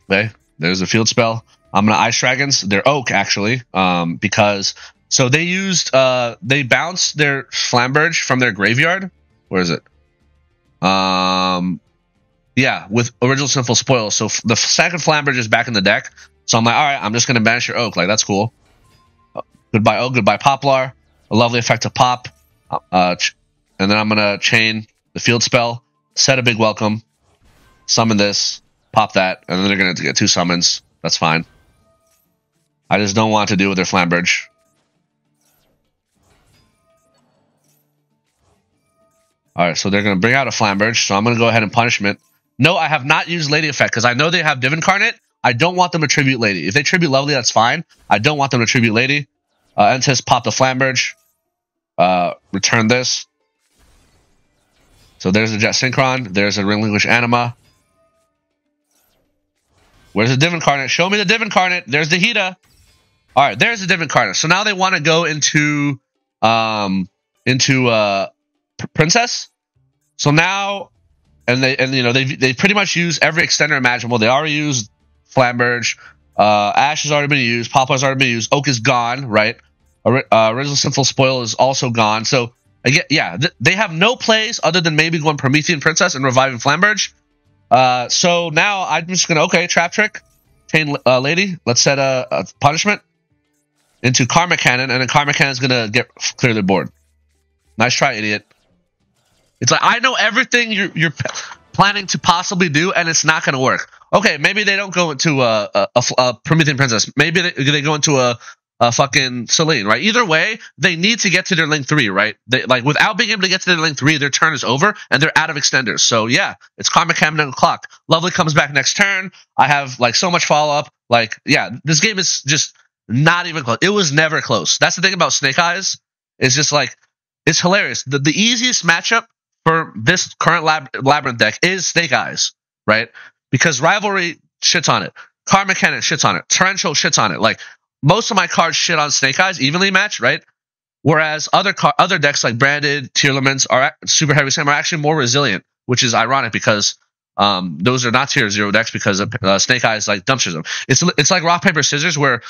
Okay, there's a field spell. I'm going to Ice Dragons. They're Oak, actually, because... So they used... they bounced their Flamberge from their graveyard. Where is it? Yeah, with Original Sinful Spoil. So the second Flamberge is back in the deck. So I'm like, all right, I'm just going to banish your Oak. Like, that's cool. Goodbye Oak, goodbye Poplar. A lovely effect to pop. And then I'm going to chain the field spell, set a big welcome, summon this, pop that, and then they're going to get 2 summons. That's fine. I just don't want to deal with their Flamberge. Alright, so they're going to bring out a Flamberge, so I'm going to go ahead and Punishment. No, I have not used Lady Effect, because I know they have Div Incarnate. I don't want them to tribute Lady. If they tribute Lovely, that's fine. I don't want them to tribute Lady. Entis, pop the Flamberge. Return this. So there's a Jet Synchron. There's a Relinquish Anima. Where's the Div Incarnate? Show me the Div Incarnate. There's the Hida. Alright, there's the Div Incarnate. So now they want to go into Princess. So now... And they pretty much use every extender imaginable. They already used Flamberge. Ash has already been used. Poplar's already been used. Oak is gone, right? Original Sinful Spoil is also gone. So again, yeah, they have no plays other than maybe going Promethean Princess and reviving Flamberge. So now I'm just gonna Trap Trick, chain Lady. Let's set a punishment into Karma Cannon, and then Karma Cannon is gonna clear the board. Nice try, idiot. It's like, I know everything you're planning to possibly do, and it's not going to work. Okay, maybe they don't go into a Promethean Princess. Maybe they go into a fucking Selene, right? Either way, they need to get to their link 3, right? Like, without being able to get to their link 3, their turn is over, and they're out of extenders. So, yeah, it's Karma Cannon and Clock. Lovely comes back next turn. I have, like, so much follow-up. Like, yeah, this game is just not even close. It was never close. That's the thing about Snake Eyes. It's just, like, it's hilarious. The easiest matchup for this current Labyrinth deck is Snake Eyes, right? Because Rivalry shits on it. Karma Cannon shits on it. Torrential shits on it. Like, most of my cards shit on Snake Eyes, evenly matched, right? Whereas other decks like Branded, Tearlaments, Super Heavy Sam are actually more resilient, which is ironic because those are not tier 0 decks because Snake Eyes like dumpsters them. It's like Rock, Paper, Scissors where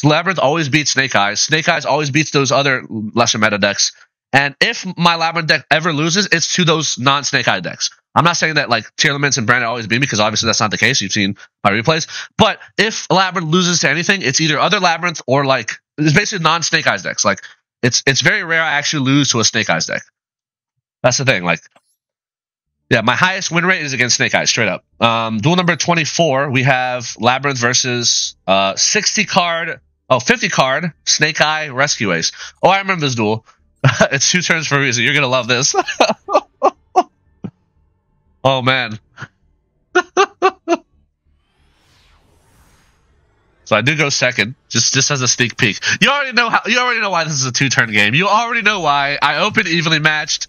Labyrinth always beats Snake Eyes. Snake Eyes always beats those other lesser meta decks. And if my Labyrinth deck ever loses, it's to those non-Snake Eye decks. I'm not saying that like Tearlaments and Branded always beat me because obviously that's not the case. You've seen my replays. But if Labyrinth loses to anything, it's either other Labyrinth or like it's basically non-Snake Eyes decks. Like it's very rare I actually lose to a Snake Eyes deck. That's the thing. Like, yeah, my highest win rate is against Snake Eyes, straight up. Duel number 24, we have Labyrinth versus 50 card Snake Eye Rescue Ace. Oh, I remember this duel. It's 2 turns for a reason. You're gonna love this. Oh man. So I do go second, just as a sneak peek. You already know why this is a 2-turn game. You already know why. I open evenly matched.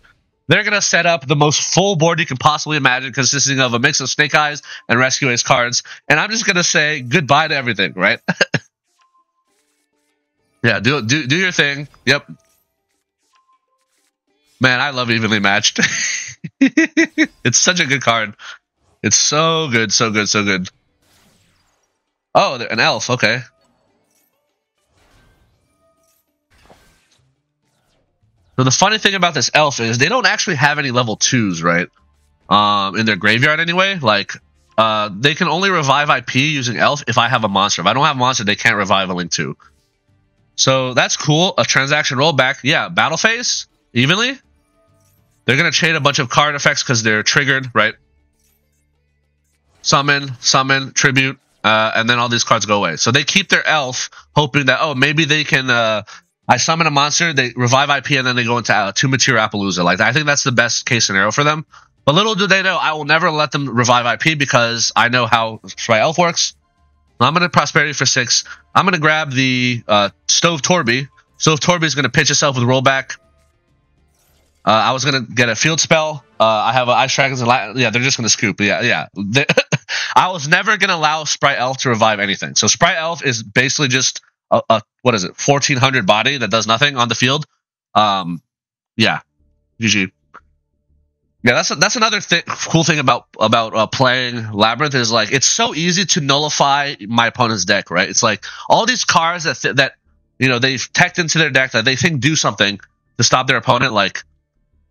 They're gonna set up the most full board you can possibly imagine, consisting of a mix of Snake Eyes and Rescue Ace cards. And I'm just gonna say goodbye to everything, right? Yeah, do your thing. Yep. Man, I love evenly matched. It's such a good card. It's so good, so good, so good. Oh, an elf. Okay. So the funny thing about this elf is they don't actually have any level 2s, right? In their graveyard anyway. Like, they can only revive IP using elf if I have a monster. If I don't have a monster, they can't revive a link 2. So that's cool. A transaction rollback. Yeah, battle phase evenly. They're going to chain a bunch of card effects because they're triggered, right? Summon, tribute, and then all these cards go away. So they keep their elf, hoping that, oh, maybe they can... I summon a monster, they revive IP, and then they go into 2-Material Appaloosa. Like, I think that's the best case scenario for them. But little do they know, I will never let them revive IP because I know how Spright Elf works. I'm going to Prosperity for 6. I'm going to grab the Stove Torby. Stove Torby is going to pitch itself with rollback. I was going to get a field spell. I have Ice Dragons. Yeah, they're just going to scoop. Yeah. I was never going to allow Spright Elf to revive anything. So Spright Elf is basically just a what is it, 1400 body that does nothing on the field. Yeah, GG. Yeah, that's another cool thing about playing Labyrinth is like it's so easy to nullify my opponent's deck, right? It's like all these cards that you know they've teched into their deck that they think do something to stop their opponent, like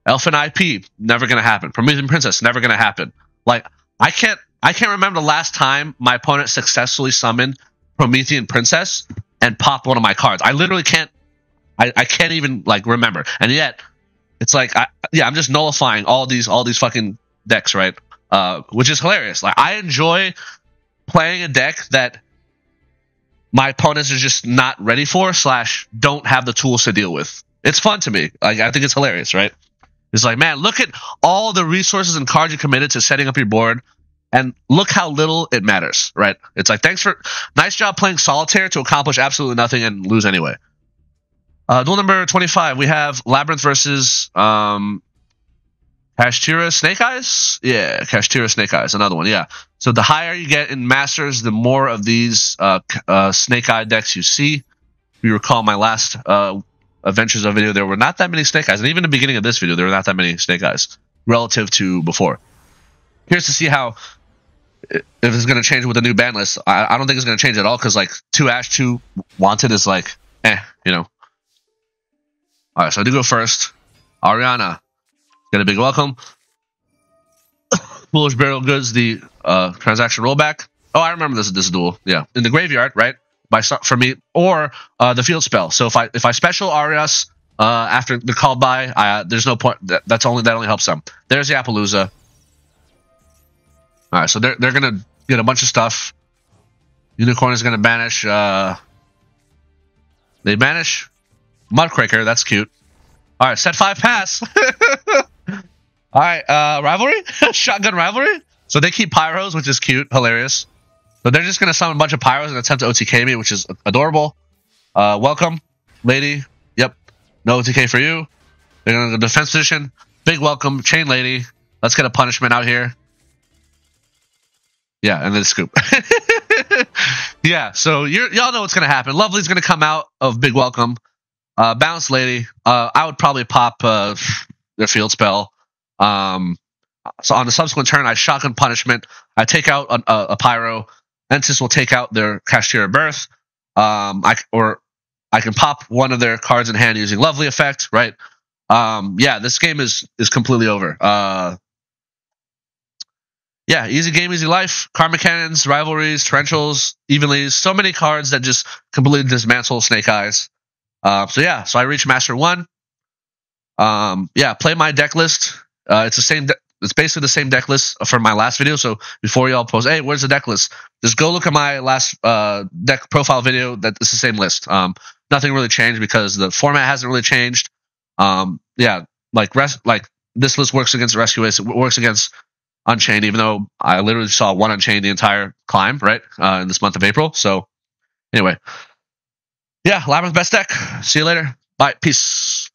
Elfin IP, never gonna happen. Promethean Princess, never gonna happen. Like I can't remember the last time my opponent successfully summoned Promethean Princess and popped one of my cards. I literally can't. I can't even like remember, and yet. It's like, I'm just nullifying all these fucking decks, right? Which is hilarious. Like, I enjoy playing a deck that my opponents are just not ready for / don't have the tools to deal with. It's fun to me. Like, I think it's hilarious, right? It's like, man, look at all the resources and cards you committed to setting up your board, and look how little it matters, right? It's like, nice job playing Solitaire to accomplish absolutely nothing and lose anyway. Duel number 25, we have Labrynth versus Kashtira Snake Eyes? Yeah, Kashtira Snake Eyes, another one, yeah. So the higher you get in Masters, the more of these Snake Eye decks you see. If you recall my last Adventures of video, there were not that many Snake Eyes. And even in the beginning of this video, there were not that many Snake Eyes relative to before. Here's to see how, if it's going to change with the new ban list. I don't think it's going to change at all because, like, 2 Ash, 2 Wanted is like, you know. All right, so I do go first. Ariana, get a big welcome. Foolish Burial Goods, the transaction rollback. Oh, I remember this duel. Yeah, in the graveyard, right? For me, or the field spell. So if I special Arias after the called by, there's no point. That only helps them. There's the Appaloosa. All right, so they're gonna get a bunch of stuff. Unicorn is gonna banish. They banish. Mudcracker, that's cute. All right, set 5 pass. All right, Rivalry? Shotgun Rivalry? So they keep Pyros, which is cute, hilarious. So they're just going to summon a bunch of Pyros and attempt to OTK me, which is adorable. Welcome, lady. Yep, no OTK for you. They're going to go defense position. Big welcome, Chain Lady. Let's get a punishment out here. Yeah, and then scoop. Yeah, so y'all know what's going to happen. Lovely's going to come out of Big Welcome. Bounce Lady, I would probably pop their field spell. So on the subsequent turn, I shotgun punishment. I take out a Pyro. Entis will take out their Kashtira Birth. I can pop one of their cards in hand using Lovely effect, right? Yeah, this game is completely over. Yeah, easy game, easy life. Karma Cannons, Rivalries, Torrentials, Evenlies. So many cards that just completely dismantle Snake Eyes. So I reach Master 1. Yeah, play my deck list. It's the same. It's basically the same deck list from my last video. So before y'all post, hey, where's the deck list? Just go look at my last deck profile video. It's the same list. Nothing really changed because the format hasn't really changed. Yeah, like this list works against Rescue Ace. It works against Unchained, even though I literally saw one Unchained the entire climb, right? In this month of April. So anyway. Yeah, Labyrinth best deck. See you later. Bye. Peace.